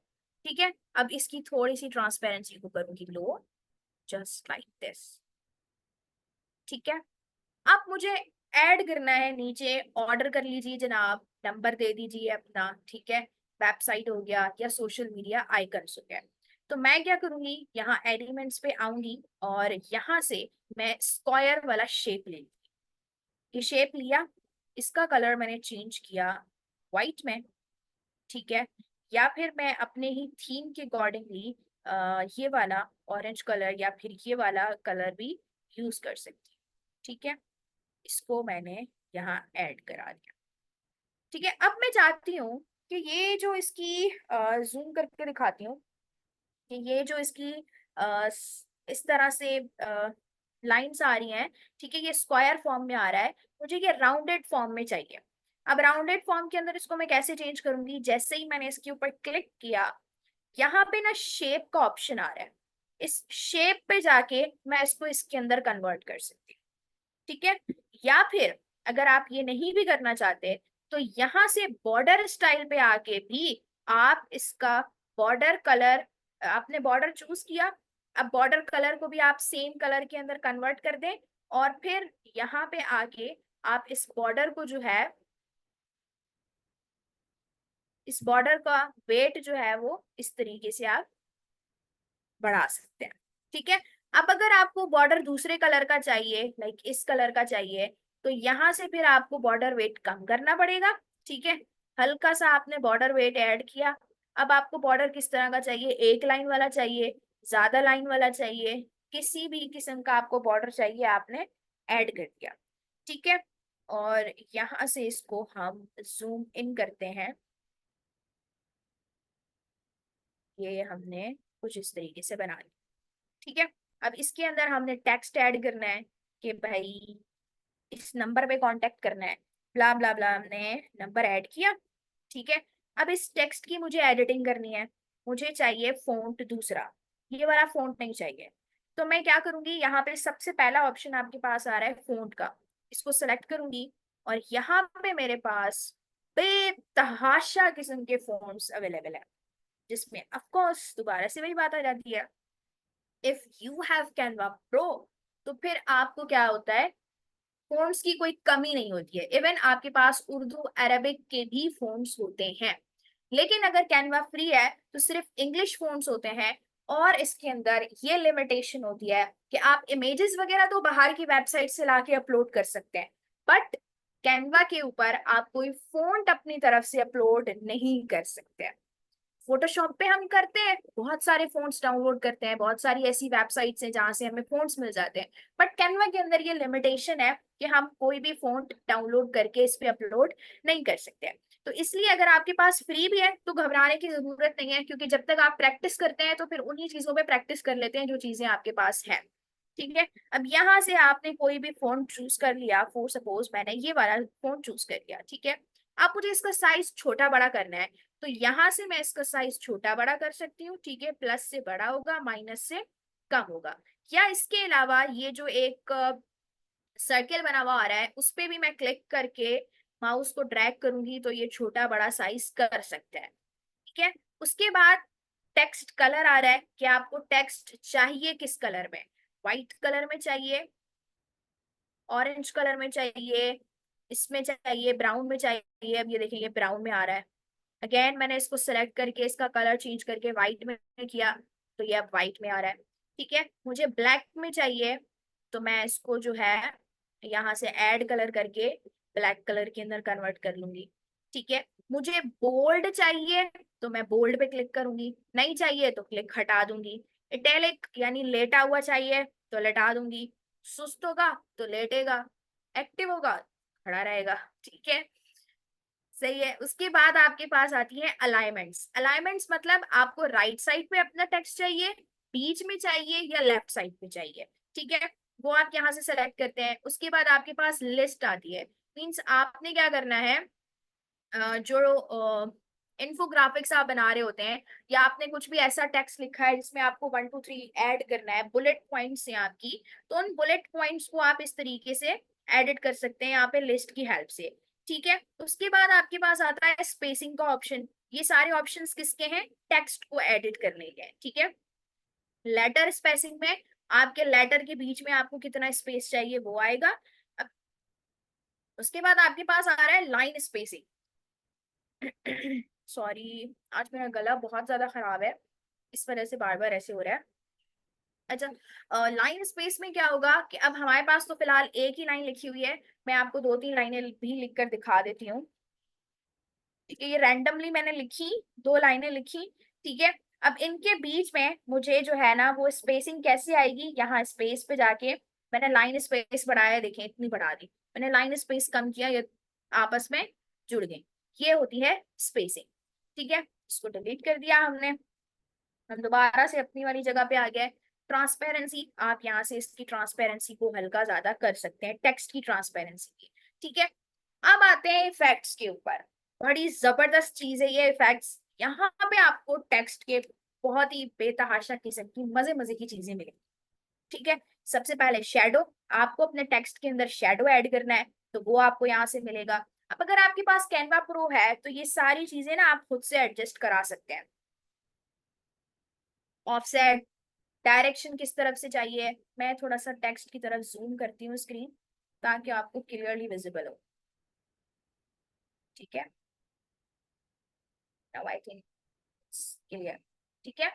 S1: ठीक है, अब इसकी थोड़ी सी ट्रांसपेरेंसी को करूंगी लो, जस्ट लाइक दिस। ठीक है, अब मुझे ऐड करना है नीचे, ऑर्डर कर लीजिए जनाब, नंबर दे दीजिए अपना, ठीक है, वेबसाइट हो गया या सोशल मीडिया आइकन्स हो गया। तो मैं क्या करूंगी, यहाँ एलिमेंट्स पे आऊंगी और यहाँ से मैं स्क्वायर वाला शेप ले, ये शेप लिया, इसका कलर मैंने चेंज किया व्हाइट में, ठीक है, या फिर मैं अपने ही थीम के अकॉर्डिंगली ये वाला ऑरेंज कलर या फिर ये वाला कलर भी यूज कर सकती हूँ। ठीक है, इसको मैंने यहाँ ऐड करा दिया। ठीक है, अब मैं चाहती हूँ कि ये जो इसकी जूम करके दिखाती हूँ कि ये जो इसकी इस तरह से लाइंस आ रही हैं, ठीक है, ये स्क्वायर फॉर्म में आ रहा है, मुझे ये राउंडेड फॉर्म में चाहिए। अब राउंडेड फॉर्म के अंदर इसको मैं कैसे चेंज करूंगी, जैसे ही मैंने इसके ऊपर क्लिक किया, यहाँ पे ना शेप का ऑप्शन आ रहा है, इस शेप पे जाके मैं इसको इसके अंदर कन्वर्ट कर सकती हूँ। ठीक है, या फिर अगर आप ये नहीं भी करना चाहते तो यहाँ से बॉर्डर स्टाइल पे आके भी आप इसका बॉर्डर कलर, आपने बॉर्डर चूज किया, अब बॉर्डर कलर को भी आप सेम कलर के अंदर कन्वर्ट कर दें, और फिर यहाँ पे आके आप इस बॉर्डर को जो है, इस बॉर्डर का वेट जो है वो इस तरीके से आप बढ़ा सकते हैं। ठीक है, अब अगर आपको बॉर्डर दूसरे कलर का चाहिए, लाइक इस कलर का चाहिए, तो यहाँ से फिर आपको बॉर्डर वेट कम करना पड़ेगा। ठीक है, हल्का सा आपने बॉर्डर वेट ऐड किया, अब आपको बॉर्डर किस तरह का चाहिए, एक लाइन वाला चाहिए, ज्यादा लाइन वाला चाहिए, किसी भी किस्म का आपको बॉर्डर चाहिए, आपने ऐड कर दिया। ठीक है, और यहाँ से इसको हम जूम इन करते हैं, ये हमने कुछ इस तरीके से बना लिया। ठीक है, अब इसके अंदर हमने टेक्स्ट ऐड करना है कि भाई इस नंबर पे कांटेक्ट करना है, ब्ला ब्ला ब्ला, हमने नंबर ऐड किया। ठीक है, अब इस टेक्स्ट की मुझे एडिटिंग करनी है, मुझे चाहिए फोंट दूसरा, ये वाला फोंट नहीं चाहिए। तो मैं क्या करूंगी, यहाँ पे सबसे पहला ऑप्शन आपके पास आ रहा है फोंट का, इसको सेलेक्ट करूंगी और यहाँ पे मेरे पास बेतहाशा किस्म के फोन्ट्स अवेलेबल है, जिसमें ऑफ कोर्स दोबारा से वही बात आ जाती है, if you have Canva pro तो फिर आपको क्या होता है, फोन्ट्स की कोई कमी नहीं होती है, इवन आपके पास उर्दू अरबिक के भी फोन्ट्स होते हैं। लेकिन अगर कैनवा फ्री है तो सिर्फ इंग्लिश फोन्ट्स होते हैं, और इसके अंदर ये लिमिटेशन होती है कि आप इमेजेस वगैरह तो बाहर की वेबसाइट से लाके अपलोड कर सकते हैं, बट कैनवा के ऊपर आप कोई फोंट अपनी तरफ से अपलोड नहीं कर सकते। फोटोशॉप पे हम करते हैं, बहुत सारे फोन्ट्स डाउनलोड करते हैं, बहुत सारी ऐसी वेबसाइट्स हैं जहां से हमें फोन्ट्स मिल जाते हैं, बट कैनवा के अंदर ये लिमिटेशन है कि हम कोई भी फोंट डाउनलोड करके इस पे अपलोड नहीं कर सकते हैं। तो इसलिए अगर आपके पास फ्री भी है तो घबराने की जरूरत नहीं है, क्योंकि जब तक आप प्रैक्टिस करते हैं तो फिर उन्हीं चीजों पे प्रैक्टिस कर लेते हैं जो चीजें आपके पास है। ठीक है, अब यहाँ से आपने कोई भी फोन चूज कर लिया, फॉर सपोज मैंने ये वाला फोन चूज कर लिया। ठीक है, अब मुझे इसका साइज छोटा बड़ा करना है, तो यहाँ से मैं इसका साइज छोटा बड़ा कर सकती हूँ। ठीक है, प्लस से बड़ा होगा, माइनस से कम होगा, या इसके अलावा ये जो एक सर्किल बना हुआ आ रहा है उस पे भी मैं क्लिक करके माउस को ड्रैग करूंगी तो ये छोटा बड़ा साइज कर सकता है। ठीक है, उसके बाद टेक्स्ट कलर आ रहा है कि आपको टेक्स्ट चाहिए किस कलर में, व्हाइट कलर में चाहिए, ऑरेंज कलर में चाहिए, इसमें चाहिए, ब्राउन में चाहिए। अब ये देखिए ये ब्राउन में आ रहा है, अगेन मैंने इसको सेलेक्ट करके इसका कलर चेंज करके व्हाइट में किया तो ये अब व्हाइट में आ रहा है। ठीक है, मुझे ब्लैक में चाहिए तो मैं इसको जो है यहाँ से ऐड कलर करके ब्लैक कलर के अंदर कन्वर्ट कर लूंगी। ठीक है, मुझे बोल्ड चाहिए तो मैं बोल्ड पे क्लिक करूंगी, नहीं चाहिए तो क्लिक हटा दूंगी। इटैलिक यानी लेटा हुआ चाहिए तो लेटा दूंगी, सुस्त होगा तो लेटेगा, एक्टिव होगा खड़ा रहेगा। ठीक है, सही है। उसके बाद आपके पास आती है अलाइनमेंट्स। अलाइनमेंट्स मतलब आपको राइट साइड पे अपना टेक्स्ट चाहिए, बीच में चाहिए, या लेफ्ट साइड पे चाहिए। ठीक है, वो आप यहाँ से सेलेक्ट करते हैं। उसके बाद आपके पास लिस्ट आती है, मीन्स आपने क्या करना है, जो इन्फोग्राफिक्स आप बना रहे होते हैं, या आपने कुछ भी ऐसा टेक्स्ट लिखा है जिसमें आपको 1 2 3 ऐड करना है, बुलेट पॉइंट्स हैं आपकी, तो उन बुलेट पॉइंट्स को आप इस तरीके से एडिट कर सकते हैं यहाँ पे लिस्ट की हेल्प से। ठीक है, उसके बाद आपके पास आता है स्पेसिंग का ऑप्शन, ये सारे ऑप्शंस किसके हैं? टेक्स्ट को एडिट करने के हैं, ठीक है। लेटर स्पेसिंग में आपके लेटर के बीच में आपको कितना स्पेस चाहिए वो आएगा। अब उसके बाद आपके पास आ रहा है लाइन स्पेसिंग। सॉरी, आज मेरा गला बहुत ज्यादा खराब है, इस वजह से बार बार ऐसे हो रहा है। अच्छा, लाइन स्पेस में क्या होगा कि अब हमारे पास तो फिलहाल एक ही लाइन लिखी हुई है, मैं आपको दो तीन लाइनें भी लिखकर दिखा देती हूँ। ठीक है, ये रैंडमली मैंने लिखी, दो लाइनें लिखी, ठीक है। अब इनके बीच में मुझे जो है ना वो स्पेसिंग कैसे आएगी, यहाँ स्पेस पे जाके मैंने लाइन स्पेस बढ़ाया, देखें इतनी बढ़ा दी, मैंने लाइन स्पेस कम किया, ये आपस में जुड़ गई, ये होती है स्पेसिंग, ठीक है। इसको डिलीट कर दिया हमने, हम दोबारा से अपनी वाली जगह पे आ गए। ट्रांसपेरेंसी, आप यहाँ से इसकी ट्रांसपेरेंसी को हल्का ज्यादा कर सकते हैं, टेक्स्ट की ट्रांसपेरेंसी की, ठीक है। अब आते हैं इफेक्ट्स के ऊपर, बड़ी जबरदस्त चीज है ये इफेक्ट्स। यहाँ पे आपको टेक्स्ट के बहुत ही बेतहाशा किस्म की मजे मजे की चीजें मिलेंगी, ठीक है। सबसे पहले शेडो, आपको अपने टेक्स्ट के अंदर शेडो ऐड करना है, तो वो आपको यहाँ से मिलेगा। अब अगर आपके पास कैनवा प्रो है तो ये सारी चीजें ना आप खुद से एडजस्ट करा सकते हैं। ऑफसेट, डायरेक्शन किस तरफ से चाहिए, मैं थोड़ा सा टेक्स्ट की तरफ जूम करती हूँ स्क्रीन ताकि आपको क्लियरली विजिबल हो, ठीक है। नाउ आई थिंक क्लियर, ठीक है।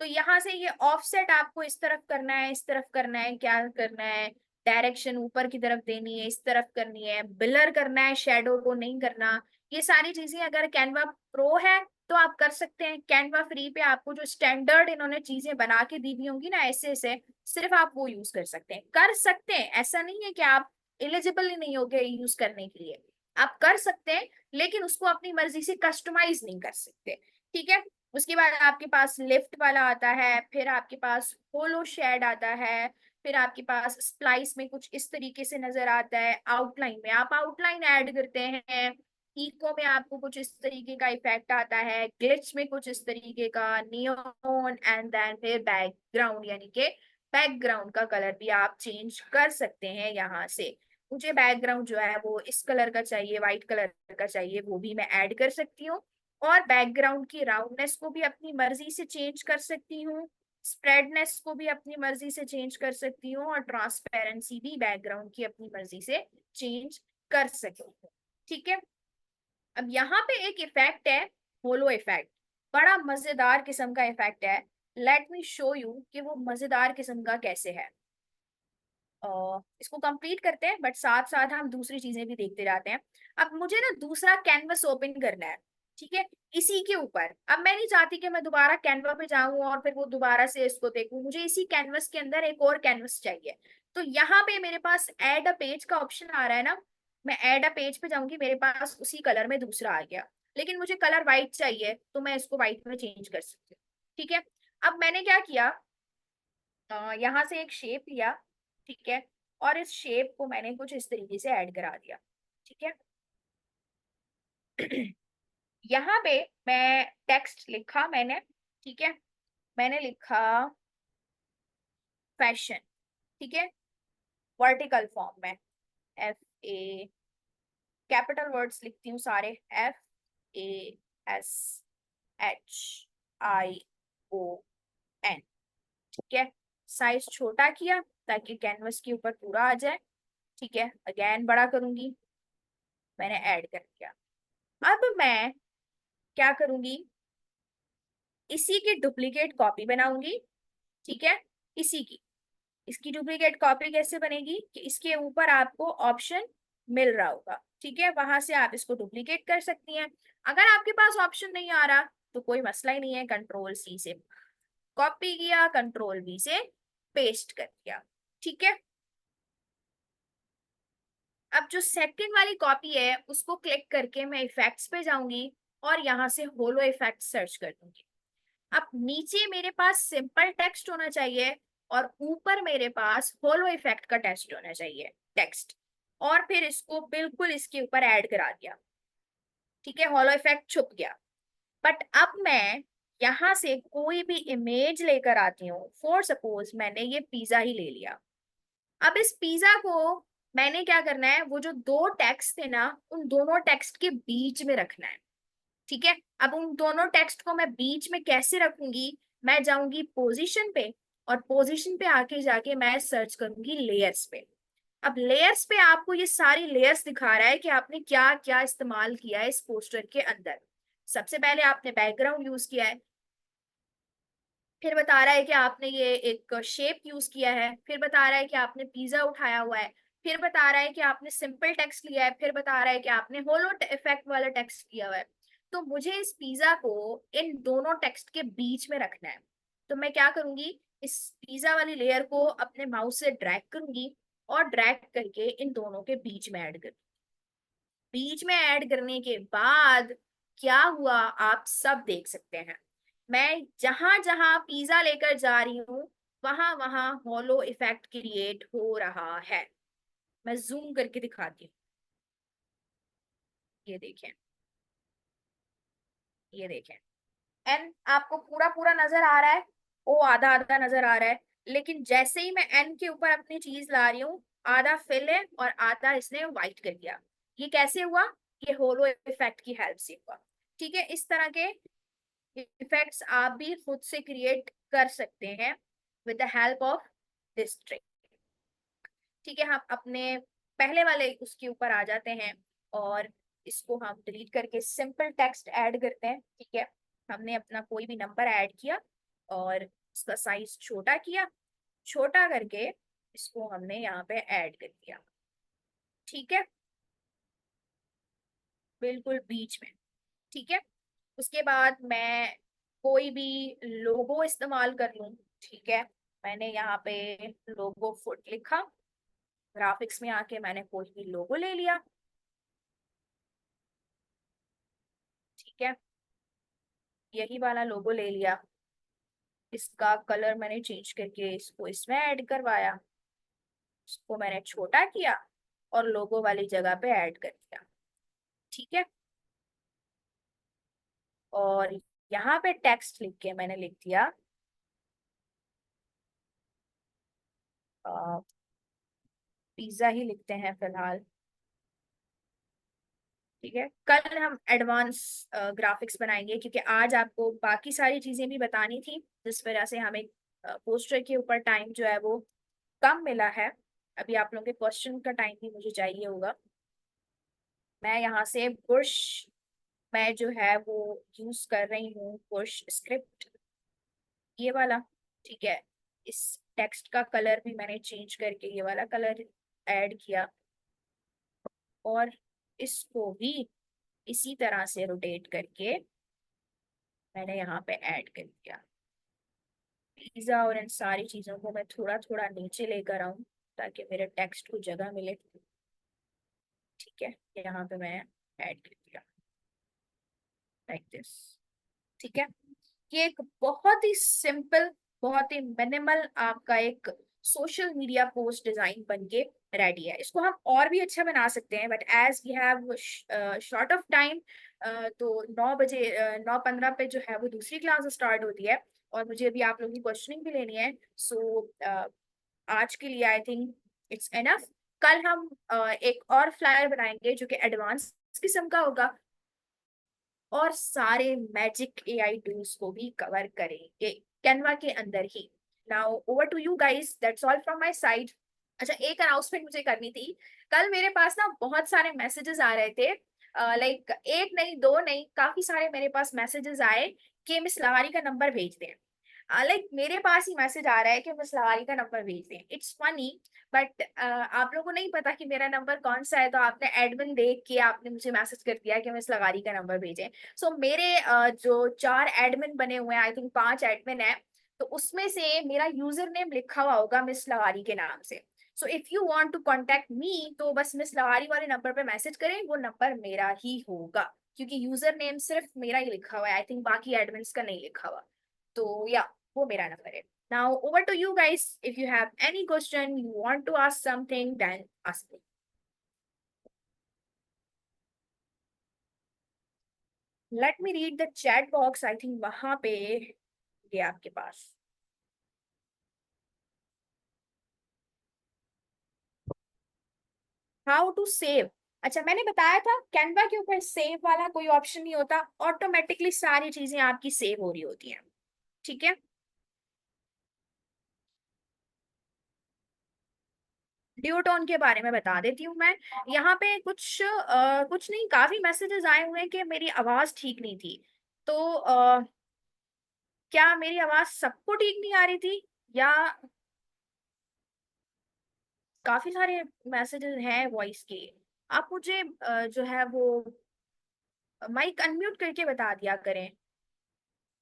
S1: तो यहाँ से ये ऑफसेट आपको इस तरफ करना है, इस तरफ करना है, क्या करना है, डायरेक्शन ऊपर की तरफ देनी है, इस तरफ करनी है, ब्लर करना है, शेडो को नहीं करना, ये सारी चीजें अगर कैनवा प्रो है तो आप कर सकते हैं। कैनवा फ्री पे आपको जो स्टैंडर्ड इन्होंने चीजें बना के दी हुई होंगी ना ऐसे ऐसे, सिर्फ आप वो यूज कर सकते हैं, कर सकते हैं, ऐसा नहीं है कि आप एलिजिबल ही नहीं होगे यूज करने के लिए, आप कर सकते हैं, लेकिन उसको अपनी मर्जी से कस्टमाइज नहीं कर सकते, ठीक है। उसके बाद आपके पास लिफ्ट वाला आता है, फिर आपके पास होलो शेड आता है, फिर आपके पास स्प्लाइस में कुछ इस तरीके से नजर आता है, आउटलाइन में आप आउटलाइन ऐड करते हैं, इको में आपको कुछ इस तरीके का इफेक्ट आता है, ग्लिच में कुछ इस तरीके का, नियॉन, एंड देन फिर बैकग्राउंड, यानी कि बैकग्राउंड का कलर भी आप चेंज कर सकते हैं यहाँ से। मुझे बैकग्राउंड जो है वो इस कलर का चाहिए, व्हाइट कलर का चाहिए, वो भी मैं ऐड कर सकती हूँ। और बैकग्राउंड की राउंडनेस को भी अपनी मर्जी से चेंज कर सकती हूँ, स्प्रेडनेस को भी अपनी मर्जी से चेंज कर सकती हूँ, और ट्रांसपेरेंसी भी बैकग्राउंड की अपनी मर्जी से चेंज कर सकती हूँ, ठीक है। अब यहाँ पे एक इफेक्ट है, होलो इफेक्ट, बड़ा मजेदार किस्म का इफेक्ट है। लेट मी शो यू कि वो मजेदार किस्म का कैसे है। इसको कंप्लीट करते हैं, बट साथ साथ हम दूसरी चीजें भी देखते जाते हैं। अब मुझे ना दूसरा कैनवस ओपन करना है, ठीक है, इसी के ऊपर। अब मैं नहीं चाहती कि मैं दोबारा कैनवा पे जाऊं और फिर वो दोबारा से इसको देखूं, मुझे इसी कैनवस के अंदर एक और कैनवस चाहिए। तो यहाँ पे मेरे पास ऐड अ पेज का ऑप्शन आ रहा है ना, मैं ऐड अ पेज पे जाऊंगी, मेरे पास उसी कलर में दूसरा आ गया, लेकिन मुझे कलर व्हाइट चाहिए तो मैं इसको व्हाइट में चेंज कर सकती हूँ, ठीक है। अब मैंने क्या किया, यहाँ से एक शेप लिया, ठीक है, और इस शेप को मैंने कुछ इस तरीके से ऐड करा दिया, ठीक है। यहाँ पे मैं टेक्स्ट लिखा मैंने, ठीक है, मैंने लिखा फैशन, ठीक है, वर्टिकल फॉर्म में, एफ ए, कैपिटल वर्ड्स लिखती हूँ सारे, F A S H I O N, ठीक है। साइज छोटा किया ताकि कैनवस के ऊपर पूरा आ जाए, ठीक है, अगेन बड़ा करूंगी, मैंने ऐड कर दिया। अब मैं क्या करूंगी, इसी की डुप्लीकेट कॉपी बनाऊंगी, ठीक है, इसी की, इसकी डुप्लीकेट कॉपी कैसे बनेगी कि इसके ऊपर आपको ऑप्शन मिल रहा होगा, ठीक है, वहां से आप इसको डुप्लीकेट कर सकती हैं। अगर आपके पास ऑप्शन नहीं आ रहा तो कोई मसला ही नहीं है, कंट्रोल सी से कॉपी किया, कंट्रोल वी से पेस्ट कर दिया, ठीक है। अब जो सेकंड वाली कॉपी है उसको क्लिक करके मैं इफेक्ट्स पे जाऊंगी और यहाँ से होलो इफेक्ट सर्च कर दूंगी। अब नीचे मेरे पास सिंपल टेक्स्ट होना चाहिए और ऊपर मेरे पास होलो इफेक्ट का टेक्स्ट होना चाहिए, टेक्स्ट, और फिर इसको बिल्कुल इसके ऊपर ऐड करा दिया, ठीक है, होलो इफेक्ट छुप गया। बट अब मैं यहाँ से कोई भी इमेज लेकर आती हूँ, फॉर सपोज मैंने ये पिज्जा ही ले लिया। अब इस पिज्जा को मैंने क्या करना है, वो जो दो टेक्स्ट थे ना उन दोनों टेक्स्ट के बीच में रखना है, ठीक है, अब उन दोनों टेक्स्ट को मैं बीच में कैसे रखूंगी, मैं जाऊंगी पोजीशन पे, और पोजीशन पे आके जाके मैं सर्च करूंगी लेयर्स पे। अब लेयर्स पे आपको ये सारी लेयर्स दिखा रहा है कि आपने क्या क्या इस्तेमाल किया है इस पोस्टर के अंदर। सबसे पहले आपने बैकग्राउंड यूज किया है, फिर बता रहा है कि आपने ये एक शेप यूज किया है, फिर बता रहा है कि आपने पिज्जा उठाया हुआ है, फिर बता रहा है कि आपने सिंपल टेक्स्ट लिया है, फिर बता रहा है कि आपने होलो इफेक्ट वाला टेक्स्ट लिया हुआ है। तो मुझे इस पिज्जा को इन दोनों टेक्स्ट के बीच में रखना है। तो मैं क्या करूंगी, इस पिज्जा वाली लेयर को अपने माउस से ड्रैग करूंगी, और ड्रैग करके इन दोनों के बीच में ऐड कर, बीच में ऐड करने के बाद क्या हुआ आप सब देख सकते हैं। मैं जहां जहां पिज्जा लेकर जा रही हूँ वहां वहां हॉलो इफेक्ट क्रिएट हो रहा है। मैं जूम करके दिखाती हूँ, ये देखें, ये देखें। एन आपको पूरा पूरा नजर आ रहा है, ओ आधा आधा नजर आ रहा है, लेकिन जैसे ही मैं एन के ऊपर अपनी चीज ला रही हूँ, आधा फिल है और आधा इसने व्हाइट कर दिया। ये कैसे हुआ, ये होलो इफेक्ट की हेल्प से हुआ। ठीक है, इस तरह के इफेक्ट्स आप भी खुद से क्रिएट कर सकते हैं with the help of this trick. ठीक है, हम अपने पहले वाले उसके ऊपर आ जाते हैं, और इसको हम डिलीट करके सिंपल टेक्स्ट ऐड करते हैं। ठीक है, हमने अपना कोई भी नंबर ऐड किया और इसका साइज छोटा किया, छोटा करके इसको हमने यहाँ पे ऐड कर दिया। ठीक है, बिल्कुल बीच में। ठीक है, उसके बाद मैं कोई भी लोगो इस्तेमाल कर लूं। ठीक है, मैंने यहाँ पे लोगो फुट लिखा, ग्राफिक्स में आके मैंने कोई भी लोगो ले लिया। ठीक है, यही वाला लोगो ले लिया, इसका कलर मैंने चेंज करके इसको इसमें ऐड करवाया, इसको मैंने छोटा किया और लोगो वाली जगह पे ऐड कर दिया। ठीक है, और यहाँ पे टेक्स्ट लिख के मैंने लिख दिया पिज्जा ही लिखते हैं फिलहाल। ठीक है, कल हम एडवांस ग्राफिक्स बनाएंगे, क्योंकि आज आपको बाकी सारी चीजें भी बतानी थी, जिस वजह से हमें पोस्टर के ऊपर टाइम जो है वो कम मिला है। अभी आप लोगों के क्वेश्चन का टाइम भी मुझे चाहिए होगा। मैं यहाँ से पुश, मैं जो है वो यूज कर रही हूँ पुश स्क्रिप्ट, ये वाला। ठीक है, इस टेक्स्ट का कलर भी मैंने चेंज करके ये वाला कलर ऐड किया, और इसको भी इसी तरह से रोटेट करके मैंने यहाँ पे ऐड कर दिया। पिज्जा और इन सारी चीजों को मैं थोड़ा थोड़ा नीचे लेकर आऊं ताकि मेरे टेक्स्ट को जगह मिले। ठीक है, यहाँ पे मैं ऐड कर दिया लाइक दिस। ठीक है, ये एक बहुत ही सिंपल, बहुत ही मिनिमल आपका एक सोशल मीडिया पोस्ट डिजाइन बनके रेडी है। इसको हम और भी अच्छा बना सकते हैं, but as we have short of time, तो 9 बजे 9:15 पे जो है वो दूसरी क्लास स्टार्ट होती है, और मुझे अभी आप लोगों की क्वेश्चनिंग भी लेनी है। सो आज के लिए आई थिंक इट्स एनफ। कल हम एक और फ्लायर बनाएंगे जो कि एडवांस किस्म का होगा, और सारे मैजिक एआई टूल्स को भी कवर करेंगे कैनवा के अंदर ही। Now over to you guys, that's all from my side. अच्छा, एक अनाउंसमेंट मुझे करनी थी। कल मेरे पास ना बहुत सारे मैसेजेस आ रहे थे, लाइक एक नहीं दो नहीं, काफी सारे मेरे पास मैसेजेस आए कि मिस लहारी का नंबर भेज दें। लाइक मेरे पास ही मैसेज आ रहा है कि मिस लहारी का नंबर भेज दें। इट्स फनी, बट आप लोगों को नहीं पता कि मेरा नंबर कौन सा है, तो आपने एडमिन देख के आपने मुझे मैसेज कर दिया कि मिस लहारी का नंबर भेजें। सो मेरे जो 4 एडमिन बने हुए हैं, आई थिंक 5 एडमिन है, तो उसमें से मेरा यूजर नेम लिखा हुआ होगा मिस लहारी के नाम से। So if you want to contact me तो बस मिस लहारी वाले नंबर पे मैसेज करें, वो नंबर मेरा ही होगा, क्योंकि यूजर नेम सिर्फ मेरा ही लिखा हुआ है, आई थिंक बाकी एडमिन्स का नहीं लिखा हुआ। तो या वो मेरा नंबर है। Now over to you guys. If you have any question, you want to ask something, then ask me. Let me read the chat box. I think वहां पे ये आपके पास। How to save? अच्छा, मैंने बताया था कैनवा के ऊपर सेव वाला कोई ऑप्शन नहीं होता, ऑटोमेटिकली सारी चीजें आपकी सेव हो रही होती हैं। ठीक है, ड्यूटोन के बारे में बता देती हूँ मैं। यहाँ पे कुछ नहीं, काफी मैसेजेस आए हुए हैं कि मेरी आवाज ठीक नहीं थी। तो क्या मेरी आवाज सबको ठीक नहीं आ रही थी, या काफी सारे मैसेजेस हैं वॉइस के? आप मुझे जो है वो माइक अनम्यूट करके बता दिया करें।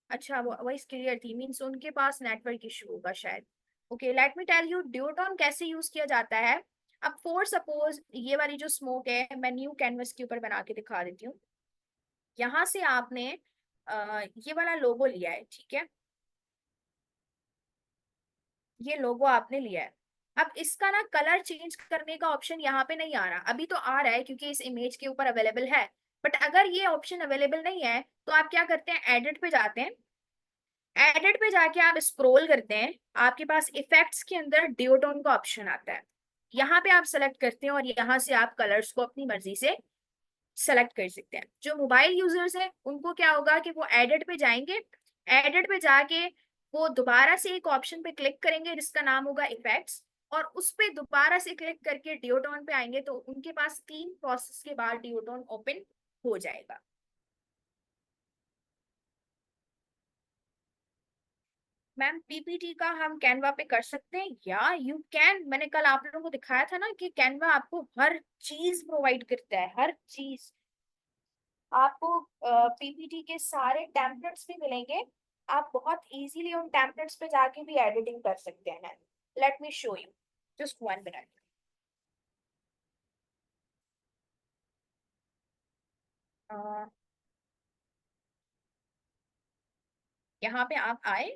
S1: अच्छा, वो वॉइस क्लियर थी, मीन्स उनके पास नेटवर्क इशू होगा शायद। Okay, let me tell you duotone कैसे यूज किया जाता है। अब फॉर सपोज ये वाली जो स्मोक है, मैं न्यू कैनवस के ऊपर बना के दिखा देती हूँ। यहाँ से आपने ये वाला लोगो लिया है, ठीक है, ये लोगो आपने लिया है। अब इसका ना कलर चेंज करने का ऑप्शन यहाँ पे नहीं आ रहा, अभी तो आ रहा है क्योंकि इस इमेज के ऊपर अवेलेबल है। बट अगर ये ऑप्शन अवेलेबल नहीं है तो आप क्या करते हैं, एडिट पे जाते हैं। एडिट पे जाके आप स्क्रॉल करते हैं, आपके पास इफेक्ट्स के अंदर डिओटोन का ऑप्शन आता है। यहाँ पे आप सेलेक्ट करते हैं और यहाँ से आप कलर्स को अपनी मर्जी से सेलेक्ट कर सकते हैं। जो मोबाइल यूजर्स हैं उनको क्या होगा कि वो एडिट पे जाएंगे, एडिट पे जाके वो दोबारा से एक ऑप्शन पे क्लिक करेंगे जिसका नाम होगा इफेक्ट्स, और उस पे दोबारा से क्लिक करके डिओटोन पे आएंगे तो उनके पास 3 प्रोसेस के बाद डिओटोन ओपन हो जाएगा। मैम पीपीटी का हम कैनवा पे कर सकते हैं, या यू कैन, मैंने कल आप लोगों को दिखाया था ना कि कैनवा आपको हर चीज प्रोवाइड करता है, हर चीज। आपको पीपीटी के सारे टेम्पलेट्स भी मिलेंगे, आप बहुत इजीली उन टेम्पलेट्स पे जाके भी एडिटिंग कर सकते हैं। Let me show you, just 1 minute. यहाँ पे आप आए,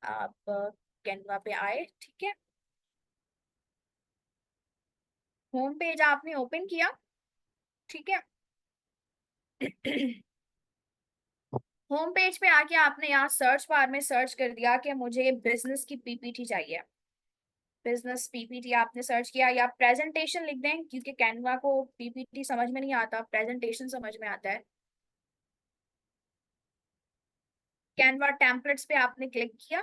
S1: आप कैनवा पे आए, ठीक है, होम पेज आपने ओपन किया, ठीक है। होम पेज पे आके आपने यहाँ सर्च बार में सर्च कर दिया कि मुझे बिजनेस की पीपीटी चाहिए। बिजनेस पीपीटी आपने सर्च किया, या प्रेजेंटेशन लिख दें क्योंकि कैनवा को पीपीटी समझ में नहीं आता, प्रेजेंटेशन समझ में आता है। कैनवा टेम्पलेट्स पे आपने क्लिक किया,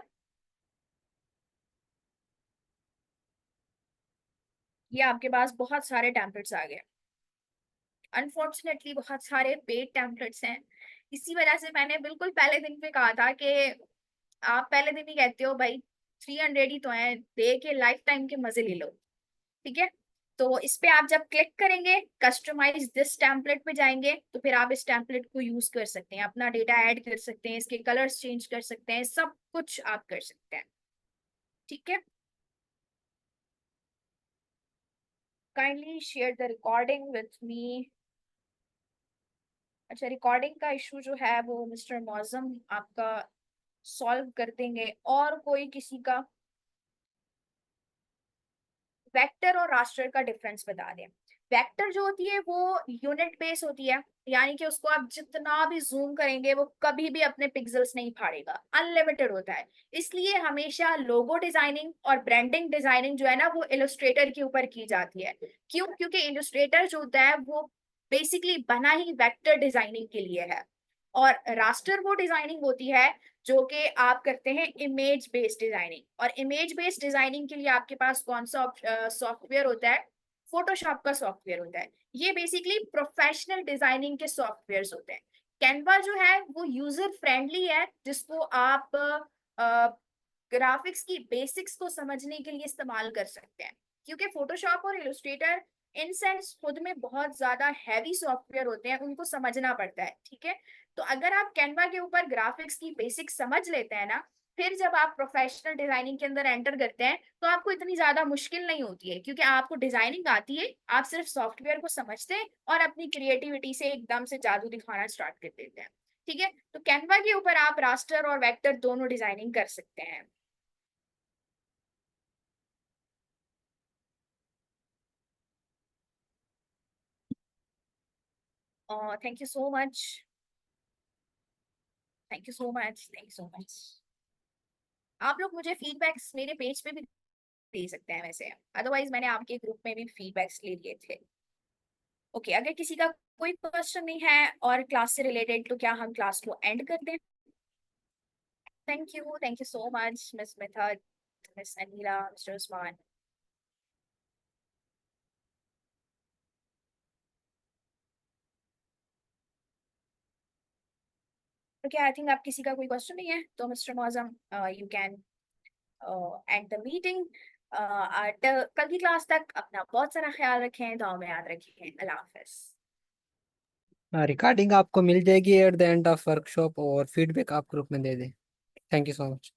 S1: ये आपके पास बहुत सारे टेम्पलेट्स आ गए। अनफॉर्चुनेटली बहुत सारे पेड टेम्पलेट्स हैं, इसी वजह से मैंने बिल्कुल पहले दिन पे कहा था कि आप पहले दिन ही कहते हो भाई 300 ही तो है, दे के लाइफ टाइम के मजे ले लो। ठीक है, तो इस पे आप जब क्लिक करेंगे, कस्टमाइज दिस टेम्पलेट पे जाएंगे, तो फिर आप इस टेम्पलेट को यूज कर सकते हैं, अपना डेटा ऐड कर सकते हैं, इसके कलर्स चेंज कर सकते हैं, सब कुछ आप कर सकते हैं। ठीक है, kindly share the recording with me. अच्छा, रिकॉर्डिंग का इशू जो है वो मिस्टर मौजम आपका सॉल्व कर देंगे, और कोई किसी का। वेक्टर और रास्टर का डिफरेंस बता दें। वेक्टर जो होती है वो यूनिट बेस होती है, यानी कि उसको आप जितना भी जूम करेंगे वो कभी भी अपने पिक्सेल्स नहीं फाड़ेगा, अनलिमिटेड होता है। इसलिए हमेशा लोगो डिजाइनिंग और ब्रांडिंग डिजाइनिंग जो है ना वो इलस्ट्रेटर के ऊपर की जाती है। क्यों? क्योंकि इलस्ट्रेटर जो होता है वो बेसिकली बना ही वेक्टर डिजाइनिंग के लिए है, और रास्टर वो डिजाइनिंग होती है जो कि आप करते हैं इमेज बेस्ड डिजाइनिंग। और इमेज बेस्ड डिजाइनिंग के लिए आपके पास कौन सा सॉफ्टवेयर होता है? फोटोशॉप का सॉफ्टवेयर होता है। ये बेसिकली प्रोफेशनल डिजाइनिंग के सॉफ्टवेयर होते हैं। कैनवा जो है वो यूजर फ्रेंडली है, जिसको आप ग्राफिक्स की बेसिक्स को समझने के लिए इस्तेमाल कर सकते हैं, क्योंकि फोटोशॉप और इलस्ट्रेटर इन सेंस खुद में बहुत ज्यादा हैवी सॉफ्टवेयर होते हैं, उनको समझना पड़ता है। ठीक है, तो अगर आप कैनवा के ऊपर ग्राफिक्स की बेसिक्स समझ लेते हैं ना, फिर जब आप प्रोफेशनल डिजाइनिंग के अंदर एंटर करते हैं तो आपको इतनी ज्यादा मुश्किल नहीं होती है, क्योंकि आपको डिजाइनिंग आती है, आप सिर्फ सॉफ्टवेयर को समझते हैं और अपनी क्रिएटिविटी से एकदम से जादू दिखाना स्टार्ट कर देते हैं। ठीक है, तो कैनवा के ऊपर आप रास्टर और वेक्टर दोनों डिजाइनिंग कर सकते हैं। Thank you so much, thank you so much, thank you so much. आप लोग मुझे फीडबैक्स मेरे पेज पे भी दे सकते हैं वैसे, अदरवाइज मैंने आपके ग्रुप में भी फीडबैक्स ले लिए थे। ओके, अगर किसी का कोई क्वेश्चन नहीं है और क्लास से रिलेटेड, तो क्या हम क्लास को एंड कर दें? Thank you so much miss Mithad, miss Aneela, mister Usman. Okay, I think आप किसी का कोई क्वेश्चन नहीं है, तो mister Moazzam you can end the meeting. कल की क्लास तक अपना बहुत सारा ख्याल रखें, दुआ में याद रखें। अल्लाह हाफिज।
S2: रिकॉर्डिंग आपको मिल जाएगी at the end of workshop, और फीडबैक आप ग्रुप में दे दें। Thank you so much.